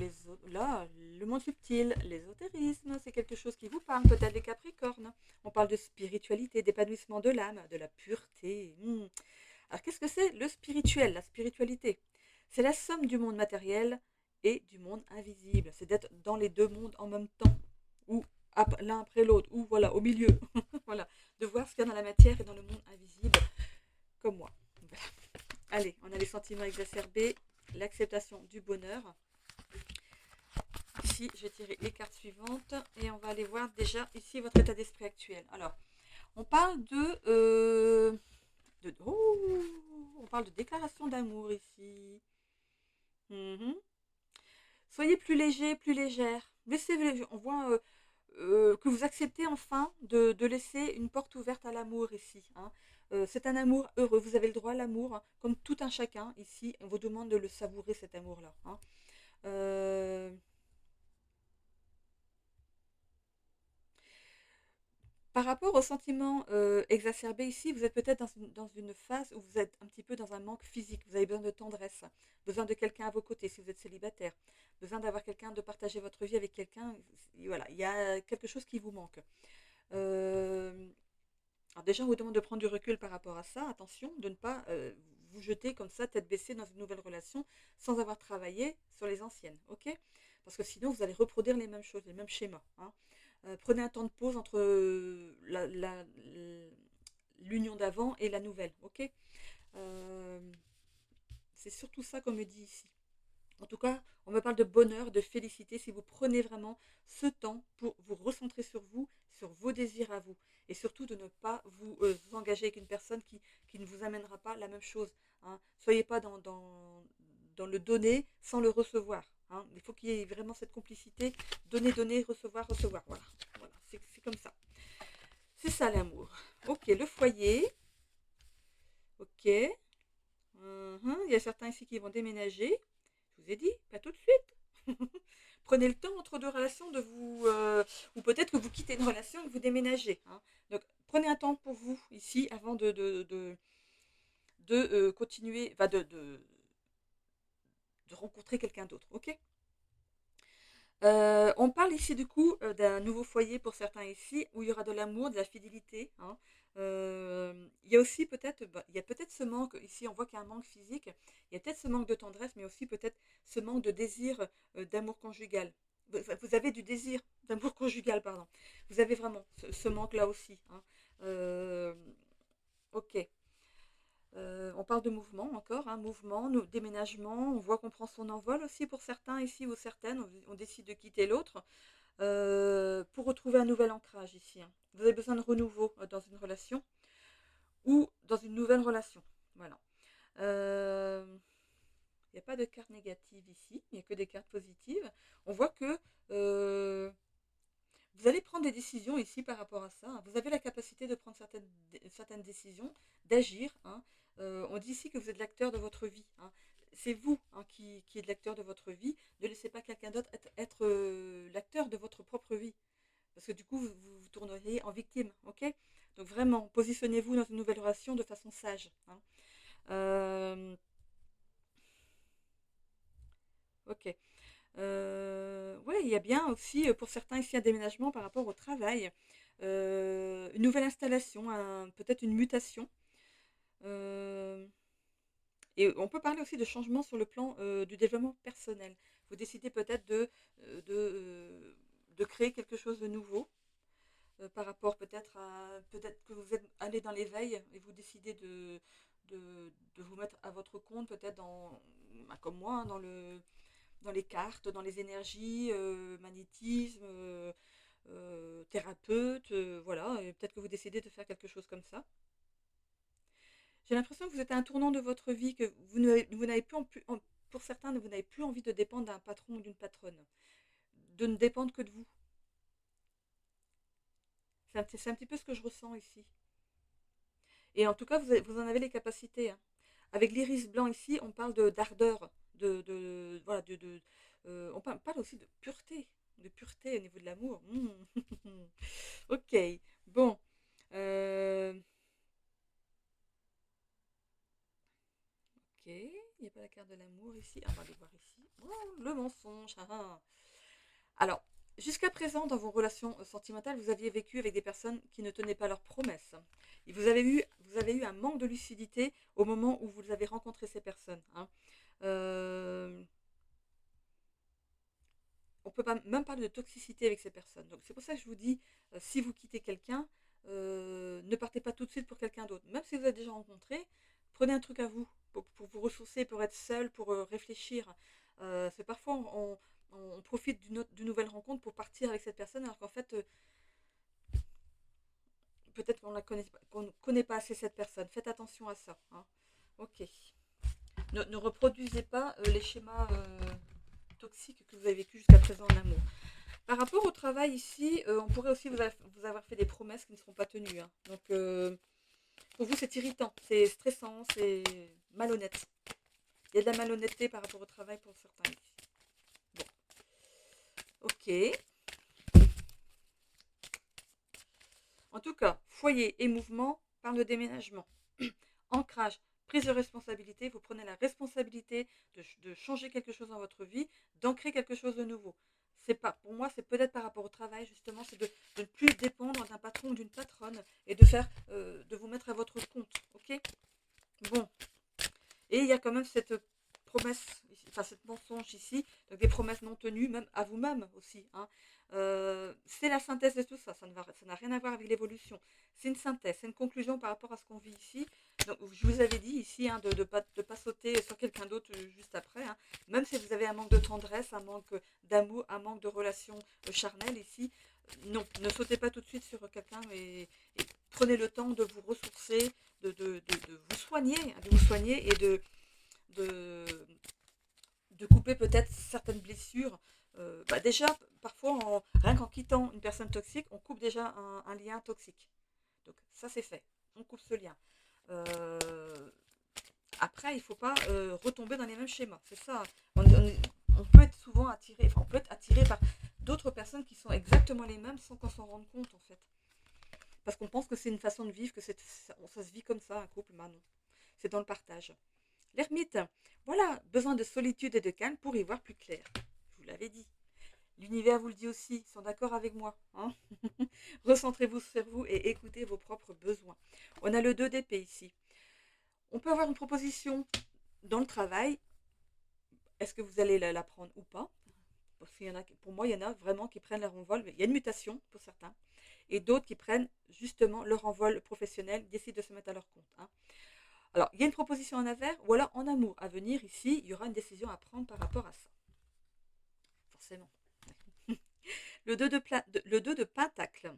là, le monde subtil, l'ésotérisme, c'est quelque chose qui vous parle, peut-être des Capricornes. On parle de spiritualité, d'épanouissement de l'âme, de la pureté. Alors, qu'est-ce que c'est le spirituel, la spiritualité? C'est la somme du monde matériel et du monde invisible. C'est d'être dans les deux mondes en même temps, ou l'un après l'autre, ou voilà, au milieu. Voilà, de voir ce qu'il y a dans la matière et dans le monde invisible, comme moi. Voilà. Allez, on a les sentiments exacerbés, l'acceptation du bonheur. Ici, je vais tirer les cartes suivantes et on va aller voir déjà ici votre état d'esprit actuel. Alors, on parle on parle de déclaration d'amour ici. Soyez plus léger, plus légère. On voit que vous acceptez enfin de laisser une porte ouverte à l'amour ici. Hein. C'est un amour heureux. Vous avez le droit à l'amour, hein, comme tout un chacun ici. On vous demande de le savourer, cet amour-là. Hein. Par rapport aux sentiments exacerbés ici, vous êtes peut-être dans une phase où vous êtes un petit peu dans un manque physique. Vous avez besoin de tendresse, besoin de quelqu'un à vos côtés si vous êtes célibataire, besoin d'avoir quelqu'un, de partager votre vie avec quelqu'un. Voilà, il y a quelque chose qui vous manque. Alors déjà, on vous demande de prendre du recul par rapport à ça. Attention, de ne pas vous jeter comme ça, tête baissée, dans une nouvelle relation sans avoir travaillé sur les anciennes. Ok? Parce que sinon, vous allez reproduire les mêmes choses, les mêmes schémas. Hein. Prenez un temps de pause entre l'union d'avant et la nouvelle. Ok? Euh, c'est surtout ça qu'on me dit ici. En tout cas, on me parle de bonheur, de félicité, si vous prenez vraiment ce temps pour vous recentrer sur vous, sur vos désirs à vous. Et surtout de ne pas vous engager avec une personne qui ne vous amènera pas la même chose. Hein. Soyez pas dans le donner sans le recevoir. Hein. Il faut qu'il y ait vraiment cette complicité, donner, donner, recevoir, recevoir. Voilà, voilà. C'est comme ça. C'est ça l'amour. Ok, le foyer. Ok. Il y a certains ici qui vont déménager. Je vous ai dit, pas tout de suite. Prenez le temps entre deux relations de vous... ou peut-être que vous quittez une relation et que vous déménagez. Hein. Donc, prenez un temps pour vous ici avant de continuer, enfin de rencontrer quelqu'un d'autre. Ok? On parle ici du coup d'un nouveau foyer pour certains ici, où il y aura de l'amour, de la fidélité. Hein. Il y a aussi peut-être, il y a peut-être ce manque, ici on voit qu'il y a un manque physique, il y a peut-être ce manque de tendresse, mais aussi peut-être ce manque de désir d'amour conjugal. Vous avez du désir d'amour conjugal, pardon. Vous avez vraiment ce manque-là aussi. Hein. Euh, ok. On parle de mouvement encore, hein, mouvement, déménagement. On voit qu'on prend son envol aussi pour certains ici ou certaines. On décide de quitter l'autre pour retrouver un nouvel ancrage ici. Hein. Vous avez besoin de renouveau dans une relation ou dans une nouvelle relation. Voilà. Il n'y a pas de carte négative ici, il n'y a que des cartes positives. On voit que vous allez prendre des décisions ici par rapport à ça. Hein. Vous avez la capacité de prendre certaines décisions, d'agir. Hein. On dit ici que vous êtes l'acteur de votre vie. Hein. C'est vous hein, qui êtes l'acteur de votre vie. Ne laissez pas quelqu'un d'autre être l'acteur de votre propre vie. Parce que du coup, vous tourneriez en victime. Ok? Donc vraiment, positionnez-vous dans une nouvelle relation de façon sage. Hein. Ok. Ouais, il y a bien aussi, pour certains ici, un déménagement par rapport au travail. Une nouvelle installation, peut-être une mutation. Euh, et on peut parler aussi de changement sur le plan du développement personnel. Vous décidez peut-être de créer quelque chose de nouveau par rapport peut-être que vous êtes allé dans l'éveil et vous décidez de vous mettre à votre compte, peut-être bah, comme moi, hein, dans les cartes, dans les énergies, magnétisme, thérapeute, voilà. Et peut-être que vous décidez de faire quelque chose comme ça. J'ai l'impression que vous êtes à un tournant de votre vie, que vous n'avez plus, pour certains, vous n'avez plus envie de dépendre d'un patron ou d'une patronne, de ne dépendre que de vous. C'est un petit peu ce que je ressens ici. Et en tout cas, vous en avez les capacités, hein. Avec l'iris blanc ici, on parle d'ardeur, voilà, on parle aussi de pureté au niveau de l'amour. Ok, bon. euh, ok, il n'y a pas la carte de l'amour ici. Ah, on va aller voir ici. Oh, le mensonge. Ah, ah. Alors, jusqu'à présent, dans vos relations sentimentales, vous aviez vécu avec des personnes qui ne tenaient pas leurs promesses. Et vous avez eu un manque de lucidité au moment où vous avez rencontré ces personnes, hein. Euh, on peut pas, même parler de toxicité avec ces personnes. Donc c'est pour ça que je vous dis, si vous quittez quelqu'un, ne partez pas tout de suite pour quelqu'un d'autre. Même si vous avez déjà rencontré, prenez un truc à vous pour vous ressourcer, pour être seul, pour réfléchir. C'est parfois on profite d'une nouvelle rencontre pour partir avec cette personne, alors qu'en fait, peut-être qu'on ne connaît pas assez cette personne. Faites attention à ça, hein. Ok. Ne reproduisez pas les schémas toxiques que vous avez vécu jusqu'à présent en amour. Par rapport au travail ici, on pourrait aussi vous avoir fait des promesses qui ne seront pas tenues, hein. Donc, pour vous, c'est irritant, c'est stressant, c'est malhonnête. Il y a de la malhonnêteté par rapport au travail pour certains ici. Bon, ok. En tout cas, foyer et mouvement par le déménagement. Ancrage, prise de responsabilité. Vous prenez la responsabilité de changer quelque chose dans votre vie, d'ancrer quelque chose de nouveau. C'est pas, pour moi, c'est peut-être par rapport au travail, justement, c'est de ne plus dépendre d'un patron ou d'une patronne et de vous mettre à votre compte. Ok. Bon. Et il y a quand même cette promesse, enfin cette mensonge ici, donc des promesses non tenues, même à vous-même aussi, hein. C'est la synthèse de tout ça, ça n'a rien à voir avec l'évolution. C'est une synthèse, c'est une conclusion par rapport à ce qu'on vit ici. Donc, je vous avais dit ici, hein, de pas sauter sur quelqu'un d'autre juste après, hein. Même si vous avez un manque de tendresse, un manque d'amour, un manque de relation charnelle ici, non, ne sautez pas tout de suite sur quelqu'un et prenez le temps de vous ressourcer, de vous soigner et de, de couper peut-être certaines blessures. Bah déjà, parfois, rien qu'en quittant une personne toxique, on coupe déjà un lien toxique. Donc ça, c'est fait. On coupe ce lien. Euh, Après, il ne faut pas retomber dans les mêmes schémas. C'est ça. On peut être souvent attiré, enfin, on peut être attiré par d'autres personnes qui sont exactement les mêmes sans qu'on s'en rende compte, en fait. Parce qu'on pense que c'est une façon de vivre, que ça se vit comme ça, un couple. Bah non. C'est dans le partage. L'ermite, voilà, besoin de solitude et de calme pour y voir plus clair. Je vous l'avais dit. L'univers vous le dit aussi, ils sont d'accord avec moi, hein. Recentrez-vous sur vous et écoutez vos propres besoins. On a le 2 d'épée ici. On peut avoir une proposition dans le travail. Est-ce que vous allez la prendre ou pas? Parce qu'il y en a, pour moi, il y en a vraiment qui prennent leur envol. Il y a une mutation pour certains. Et d'autres qui prennent justement leur envol professionnel, décident de se mettre à leur compte, hein. Alors, il y a une proposition en affaires ou alors en amour à venir ici. Il y aura une décision à prendre par rapport à ça. Forcément. Le 2 de pentacle.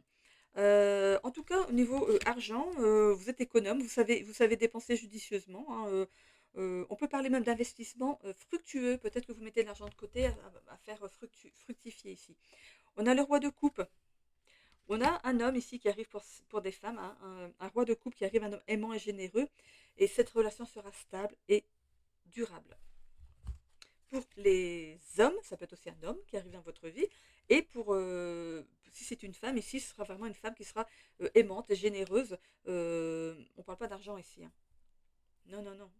En tout cas, au niveau argent, vous êtes économe, vous savez dépenser judicieusement, hein. On peut parler même d'investissement fructueux. Peut-être que vous mettez de l'argent de côté à faire fructifier ici. On a le roi de coupe. On a un homme ici qui arrive pour des femmes, hein, un roi de coupe qui arrive, un homme aimant et généreux. Et cette relation sera stable et durable. Pour les hommes, ça peut être aussi un homme qui arrive dans votre vie. Et si c'est une femme, ici, ce sera vraiment une femme qui sera aimante et généreuse. On ne parle pas d'argent ici, hein. Non, non, non.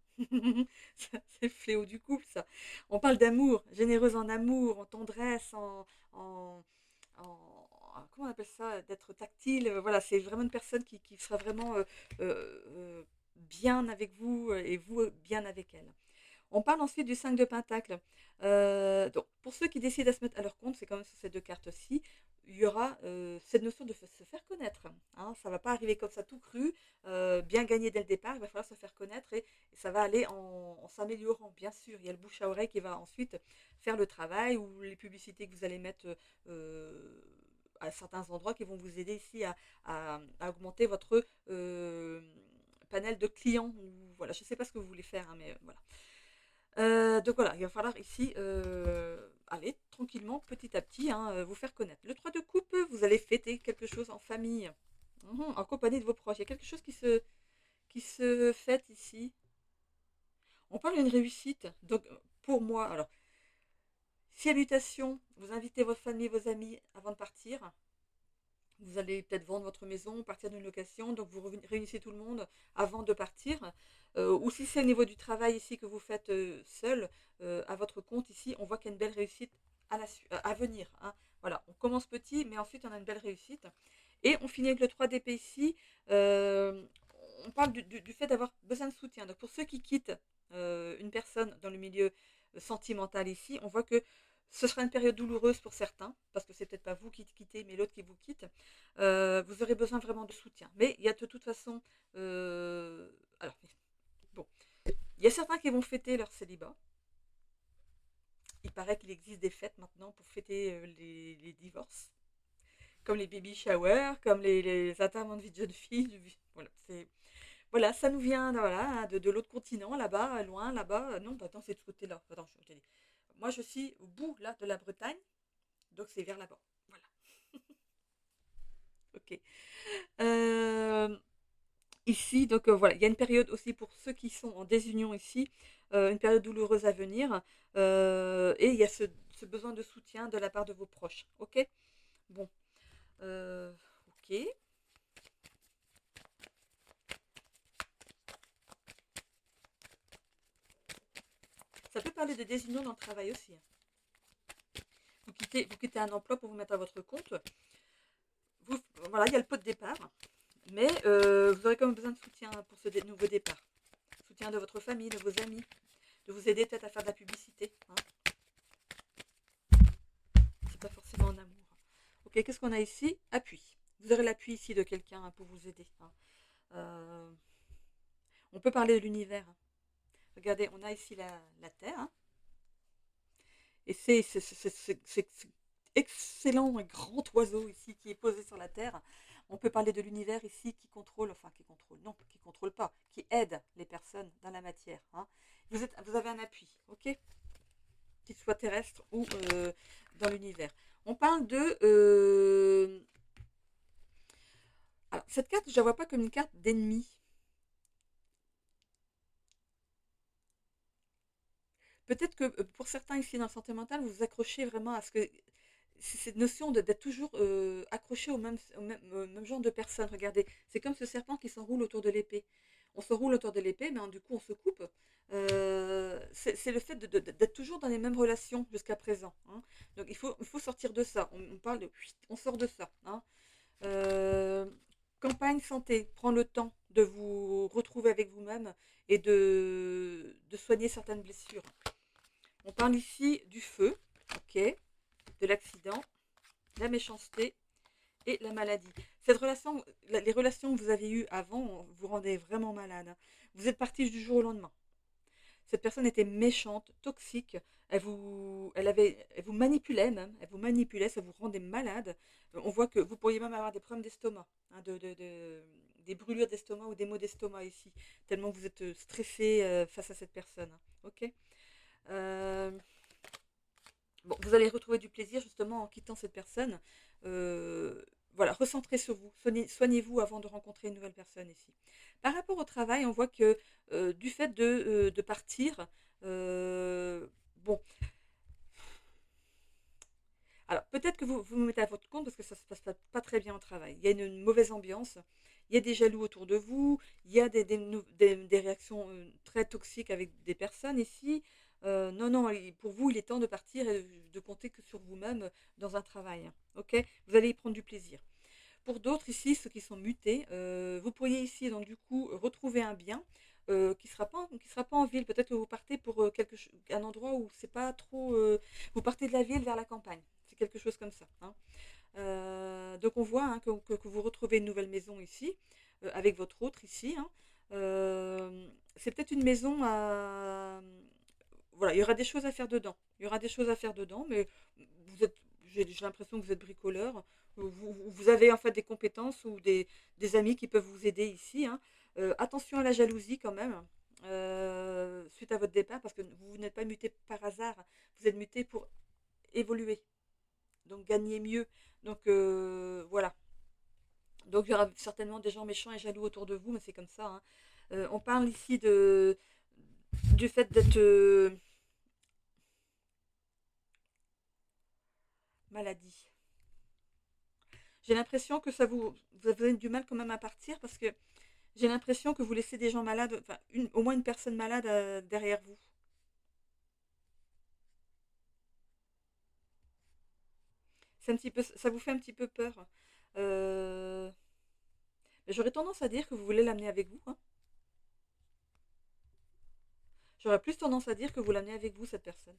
C'est le fléau du couple, ça. On parle d'amour, généreuse en amour, en tendresse, en, comment on appelle ça, d'être tactile. Voilà, c'est vraiment une personne qui sera vraiment bien avec vous et vous bien avec elle. On parle ensuite du 5 de Pentacle. Donc, pour ceux qui décident à se mettre à leur compte, c'est quand même sur ces deux cartes-ci, il y aura cette notion de se faire connaître. Hein. Ça ne va pas arriver comme ça tout cru, bien gagné dès le départ, il va falloir se faire connaître et ça va aller en s'améliorant, bien sûr. Il y a le bouche à oreille qui va ensuite faire le travail ou les publicités que vous allez mettre à certains endroits qui vont vous aider ici à augmenter votre panel de clients. Voilà, je ne sais pas ce que vous voulez faire, hein, mais voilà. Donc voilà, il va falloir ici aller tranquillement, petit à petit, hein, vous faire connaître. Le 3 de coupe, vous allez fêter quelque chose en famille, en compagnie de vos proches. Il y a quelque chose qui se fête ici. On parle d'une réussite. Donc pour moi, alors, salutations, vous invitez votre famille, vos amis avant de partir. Vous allez peut-être vendre votre maison, partir d'une location, donc vous réunissez tout le monde avant de partir. Ou si c'est au niveau du travail ici que vous faites seul, à votre compte ici, on voit qu'il y a une belle réussite à venir. Hein. Voilà, on commence petit, mais ensuite on a une belle réussite. Et on finit avec le 3 d'épée ici. Euh, on parle du fait d'avoir besoin de soutien. Donc pour ceux qui quittent une personne dans le milieu sentimental ici, on voit que ce sera une période douloureuse pour certains, parce que c'est peut-être pas vous qui quittez, mais l'autre qui vous quitte. Vous aurez besoin vraiment de soutien. Mais il y a de toute façon, alors bon, il y a certains qui vont fêter leur célibat. Il paraît qu'il existe des fêtes maintenant pour fêter les divorces, comme les baby showers, comme les enterrements de vie de jeune fille. Voilà, voilà, ça nous vient voilà, de l'autre continent, là-bas, loin, là-bas. Non, bah, attends, c'est de ce côté-là. Attends, je te dis. Moi, je suis au bout là de la Bretagne, donc c'est vers là-bas. Voilà. Ok. Euh, Ici, donc voilà, il y a une période aussi pour ceux qui sont en désunion ici, une période douloureuse à venir, et il y a ce besoin de soutien de la part de vos proches. Ok. Bon. Ok. Ça peut parler de désunion dans le travail aussi. Hein. Vous quittez un emploi pour vous mettre à votre compte. Voilà, il y a le pot de départ, mais vous aurez quand même besoin de soutien pour ce nouveau départ. Soutien de votre famille, de vos amis, de vous aider peut-être à faire de la publicité. Hein. C'est pas forcément en amour. Ok, qu'est-ce qu'on a ici? Appui. Vous aurez l'appui ici de quelqu'un hein, pour vous aider. Hein. Euh, on peut parler de l'univers. Hein. Regardez, on a ici la Terre. Hein, et c'est excellent et grand oiseau ici qui est posé sur la Terre. On peut parler de l'univers ici non, qui contrôle pas, qui aide les personnes dans la matière. Hein. Vous avez un appui, ok? Qu'il soit terrestre ou dans l'univers. On parle de... alors, cette carte, je ne la vois pas comme une carte d'ennemi. Peut-être que pour certains ici dans le santé mentale, vous vous accrochez vraiment à ce que c'est cette notion d'être toujours accroché au même genre de personnes. Regardez, c'est comme ce serpent qui s'enroule autour de l'épée. On s'enroule autour de l'épée, mais du coup on se coupe. C'est le fait d'être toujours dans les mêmes relations jusqu'à présent. Hein. Donc il faut sortir de ça. On parle de... On sort de ça. Hein. Euh, campagne santé, prends le temps de vous retrouver avec vous-même et de soigner certaines blessures. On parle ici du feu, ok, de l'accident, la méchanceté et la maladie. Les relations que vous avez eues avant vous rendaient vraiment malade. Vous êtes parti du jour au lendemain. Cette personne était méchante, toxique. Elle vous manipulait même. Elle vous manipulait, ça vous rendait malade. On voit que vous pourriez même avoir des problèmes d'estomac, hein, des brûlures d'estomac ou des maux d'estomac ici, tellement vous êtes stressé face à cette personne. Hein. Ok. Euh, Bon, vous allez retrouver du plaisir justement en quittant cette personne. Voilà, recentrez sur vous. Soignez-vous avant de rencontrer une nouvelle personne ici. Par rapport au travail, on voit que du fait de partir, bon, Alors, peut-être que vous vous mettez à votre compte parce que ça se passe pas très bien au travail. Il y a une mauvaise ambiance, il y a des jaloux autour de vous, il y a des réactions très toxiques avec des personnes ici. Non, non, pour vous, il est temps de partir et de compter que sur vous-même dans un travail. Ok? Vous allez y prendre du plaisir. Pour d'autres ici, ceux qui sont mutés, vous pourriez ici donc du coup retrouver un bien qui sera pas en ville. Peut-être que vous partez pour un endroit où c'est pas trop. Vous partez de la ville vers la campagne. C'est quelque chose comme ça, hein. Donc on voit hein, que vous retrouvez une nouvelle maison ici, avec votre autre ici, hein. C'est peut-être une maison à... Voilà, il y aura des choses à faire dedans. Il y aura des choses à faire dedans, mais vous êtes, j'ai l'impression que vous êtes bricoleur. Vous avez en fait des compétences ou des amis qui peuvent vous aider ici, hein. Attention à la jalousie quand même, suite à votre départ, parce que vous n'êtes pas muté par hasard. Vous êtes muté pour évoluer, donc gagner mieux. Donc voilà. Donc il y aura certainement des gens méchants et jaloux autour de vous, mais c'est comme ça, hein. On parle ici du fait d'être maladie. J'ai l'impression que vous avez du mal quand même à partir parce que j'ai l'impression que vous laissez des gens malades, enfin au moins une personne malade derrière vous. C'est un petit peu, ça vous fait un petit peu peur. Euh, J'aurais tendance à dire que vous voulez l'amener avec vous, hein. J'aurais plus tendance à dire que vous l'amenez avec vous, cette personne.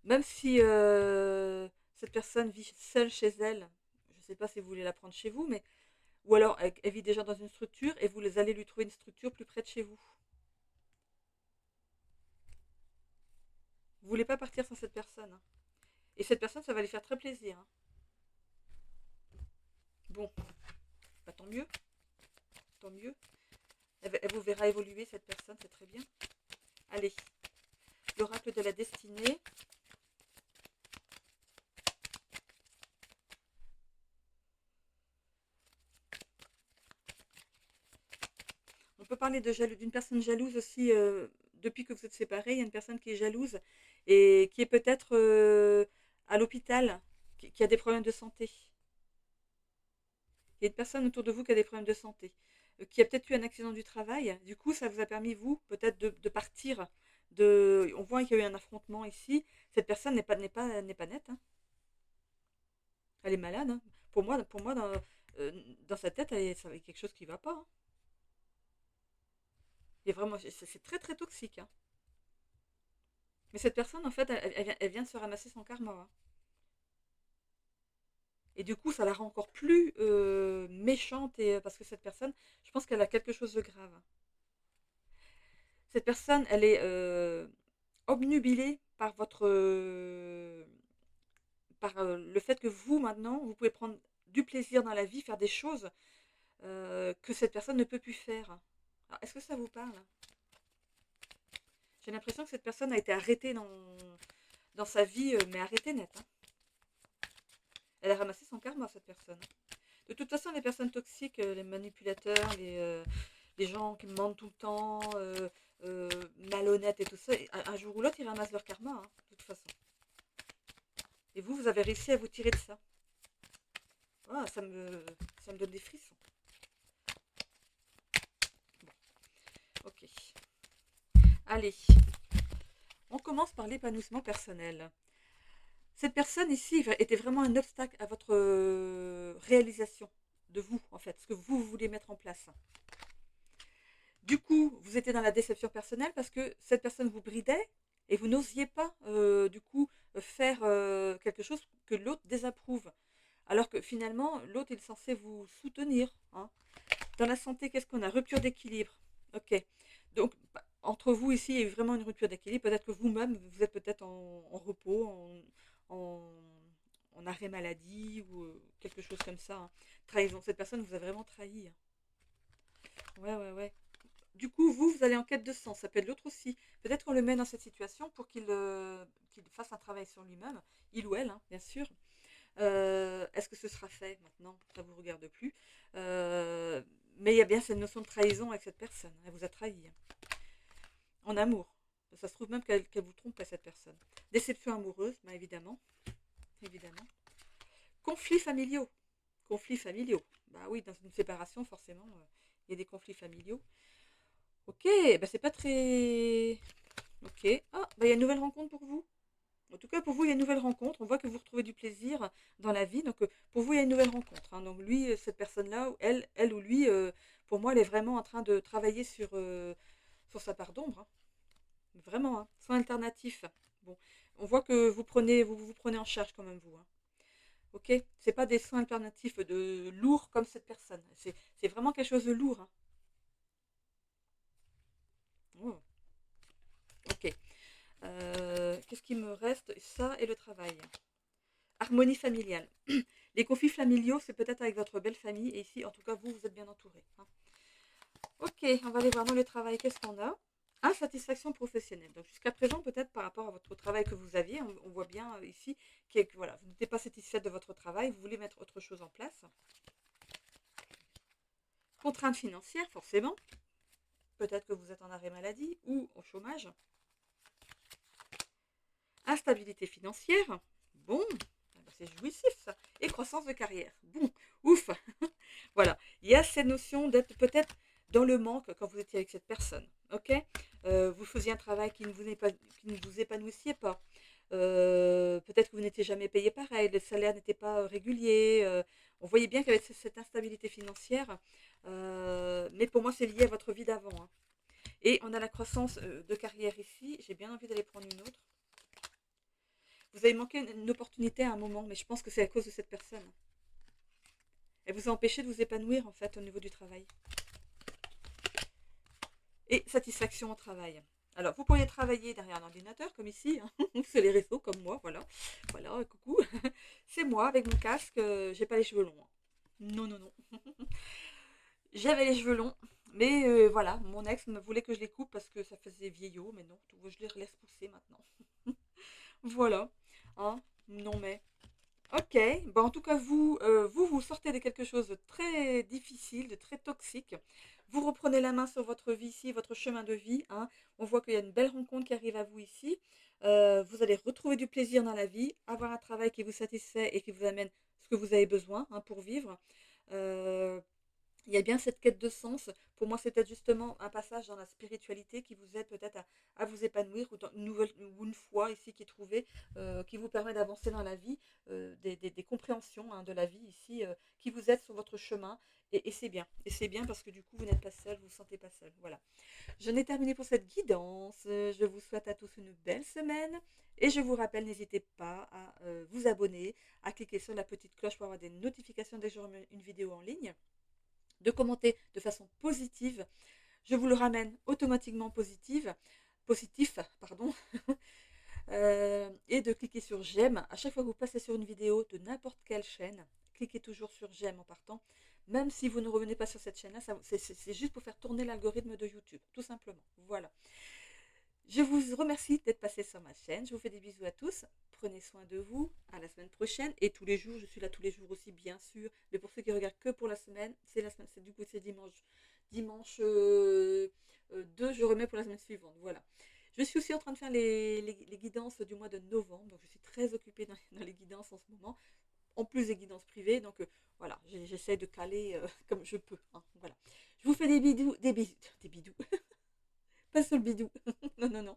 Même si cette personne vit seule chez elle, je ne sais pas si vous voulez la prendre chez vous, mais ou alors elle vit déjà dans une structure et vous allez lui trouver une structure plus près de chez vous. Vous voulez pas partir sans cette personne, hein. Et cette personne, ça va lui faire très plaisir, hein. Bon, bah, tant mieux, tant mieux. Elle vous verra évoluer, cette personne, c'est très bien. Allez, l'oracle de la destinée. On peut parler d'une personne jalouse aussi. Depuis que vous êtes séparés, il y a une personne qui est jalouse et qui est peut-être à l'hôpital, qui a des problèmes de santé. Il y a une personne autour de vous qui a des problèmes de santé, qui a peut-être eu un accident du travail. Du coup, ça vous a permis, vous, peut-être de partir. On voit qu'il y a eu un affrontement ici. Cette personne n'est pas nette, hein. Elle est malade, hein. Pour moi dans sa tête, ça y a quelque chose qui ne va pas, hein. Il y a vraiment, c'est très très toxique, hein. Mais cette personne, en fait, elle vient de se ramasser son karma, hein. Et du coup, ça la rend encore plus méchante parce que cette personne, je pense qu'elle a quelque chose de grave. Cette personne, elle est obnubilée par le fait que vous, maintenant, vous pouvez prendre du plaisir dans la vie, faire des choses que cette personne ne peut plus faire. Alors, est-ce que ça vous parle? J'ai l'impression que cette personne a été arrêtée dans sa vie, mais arrêtée net, hein. Elle a ramassé son karma, cette personne. De toute façon, les personnes toxiques, les manipulateurs, les gens qui mentent tout le temps, malhonnêtes et tout ça, un jour ou l'autre, ils ramassent leur karma, hein, de toute façon. Et vous avez réussi à vous tirer de ça. Voilà, ça me donne des frissons. Bon, ok. Allez, on commence par l'épanouissement personnel. Cette personne ici était vraiment un obstacle à votre réalisation de vous, en fait, ce que vous voulez mettre en place. Du coup, vous étiez dans la déception personnelle parce que cette personne vous bridait et vous n'osiez pas, du coup, faire quelque chose que l'autre désapprouve. Alors que finalement, l'autre est censé vous soutenir, hein. Dans la santé, qu'est-ce qu'on a? Rupture d'équilibre. Ok. Donc, entre vous ici, il y a eu vraiment une rupture d'équilibre. Peut-être que vous-même, vous êtes peut-être en repos, en, en arrêt maladie ou quelque chose comme ça, hein. Trahison. Cette personne vous a vraiment trahi, hein. Ouais, ouais, ouais. Du coup, vous allez en quête de sens. Ça peut être l'autre aussi. Peut-être qu'on le met dans cette situation pour qu'il fasse un travail sur lui-même, il ou elle, hein, bien sûr. Est-ce que ce sera fait maintenant? Ça ne vous regarde plus. Euh, mais il y a bien cette notion de trahison avec cette personne. Elle vous a trahi, hein, en amour. Ça se trouve même qu'elle vous trompe à cette personne. Déception amoureuse, bah, évidemment. Évidemment. Conflits familiaux. Conflits familiaux. Bah oui, dans une séparation, forcément, il y a des conflits familiaux. Ok, bah c'est pas très... Ok. Ah, bah il y a une nouvelle rencontre pour vous. En tout cas, pour vous, il y a une nouvelle rencontre. On voit que vous retrouvez du plaisir dans la vie. Donc, pour vous, il y a une nouvelle rencontre, hein. Donc, lui, cette personne-là, elle ou lui, pour moi, elle est vraiment en train de travailler sur sa part d'ombre, hein. Vraiment, hein. Soins alternatifs. Bon, on voit que vous prenez en charge quand même, vous, hein. Ok? C'est pas des soins alternatifs de lourds comme cette personne. C'est vraiment quelque chose de lourd, hein. Oh, ok. Qu'est-ce qui me reste? Ça et le travail. Harmonie familiale. Les conflits familiaux, c'est peut-être avec votre belle famille. Et ici, en tout cas, vous êtes bien entouré, hein. Ok, on va aller voir dans le travail. Qu'est-ce qu'on a? Insatisfaction professionnelle. Donc, jusqu'à présent, peut-être par rapport à votre travail que vous aviez, on voit bien ici que voilà, vous n'étiez pas satisfaite de votre travail. Vous voulez mettre autre chose en place. Contrainte financière, forcément. Peut-être que vous êtes en arrêt maladie ou au chômage. Instabilité financière. Bon, c'est jouissif ça. Et croissance de carrière. Bon, ouf. Voilà. Il y a cette notion d'être peut-être dans le manque quand vous étiez avec cette personne. Ok. Vous faisiez un travail qui ne vous épanouissiez pas. Peut-être que vous n'étiez jamais payé pareil, le salaire n'était pas régulier. On voyait bien qu'il y avait cette instabilité financière. Mais pour moi, c'est lié à votre vie d'avant, hein. Et on a la croissance de carrière ici. J'ai bien envie d'aller prendre une autre. Vous avez manqué une opportunité à un moment, mais je pense que c'est à cause de cette personne. Elle vous a empêché de vous épanouir en fait au niveau du travail. Et satisfaction au travail. Alors, vous pourriez travailler derrière un ordinateur, comme ici, hein, ou sur les réseaux, comme moi, voilà. Voilà, coucou. C'est moi, avec mon casque, j'ai pas les cheveux longs, hein. Non, non, non. J'avais les cheveux longs, mais voilà, mon ex me voulait que je les coupe parce que ça faisait vieillot, mais non, je les laisse pousser maintenant. Voilà, hein, non mais... Ok, bah en tout cas, vous sortez de quelque chose de très difficile, de très toxique. Vous reprenez la main sur votre vie ici, votre chemin de vie, hein. On voit qu'il y a une belle rencontre qui arrive à vous ici. Vous allez retrouver du plaisir dans la vie, avoir un travail qui vous satisfait et qui vous amène ce que vous avez besoin, hein, pour vivre. Euh, il y a bien cette quête de sens. Pour moi, c'est peut-être justement un passage dans la spiritualité qui vous aide peut-être à vous épanouir ou dans une nouvelle ou une foi ici qui est trouvée, qui vous permet d'avancer dans la vie, des compréhensions, hein, de la vie ici, qui vous aident sur votre chemin. Et c'est bien. Et c'est bien parce que du coup, vous n'êtes pas seul, vous ne vous sentez pas seul. Voilà. Je n'ai terminé pour cette guidance. Je vous souhaite à tous une belle semaine. Et je vous rappelle, n'hésitez pas à vous abonner, à cliquer sur la petite cloche pour avoir des notifications dès que je remets une vidéo en ligne, de commenter de façon positive. Je vous le ramène automatiquement positif, pardon. Et de cliquer sur j'aime. À chaque fois que vous passez sur une vidéo de n'importe quelle chaîne, cliquez toujours sur j'aime en partant. Même si vous ne revenez pas sur cette chaîne-là, c'est juste pour faire tourner l'algorithme de YouTube, tout simplement. Voilà. Je vous remercie d'être passé sur ma chaîne. Je vous fais des bisous à tous. Prenez soin de vous. À la semaine prochaine. Et tous les jours, je suis là tous les jours aussi, bien sûr. Mais pour ceux qui regardent que pour la semaine, c'est la semaine. Du coup, c'est dimanche. Dimanche 2, je remets pour la semaine suivante. Voilà. Je suis aussi en train de faire les guidances du mois de novembre. Donc, je suis très occupée dans les guidances en ce moment. En plus des guidances privées. Donc, voilà. J'essaie de caler comme je peux, hein. Voilà. Je vous fais des bidous. Des bisous. Des bidous. Pas sur le bidou. Non, non, non.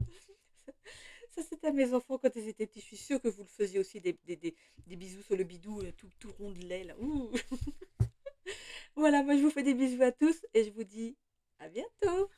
Ça, c'était à mes enfants quand ils étaient petits. Je suis sûre que vous le faisiez aussi, des bisous sur le bidou, tout rondelet, là. Ouh. Voilà, moi je vous fais des bisous à tous et je vous dis à bientôt.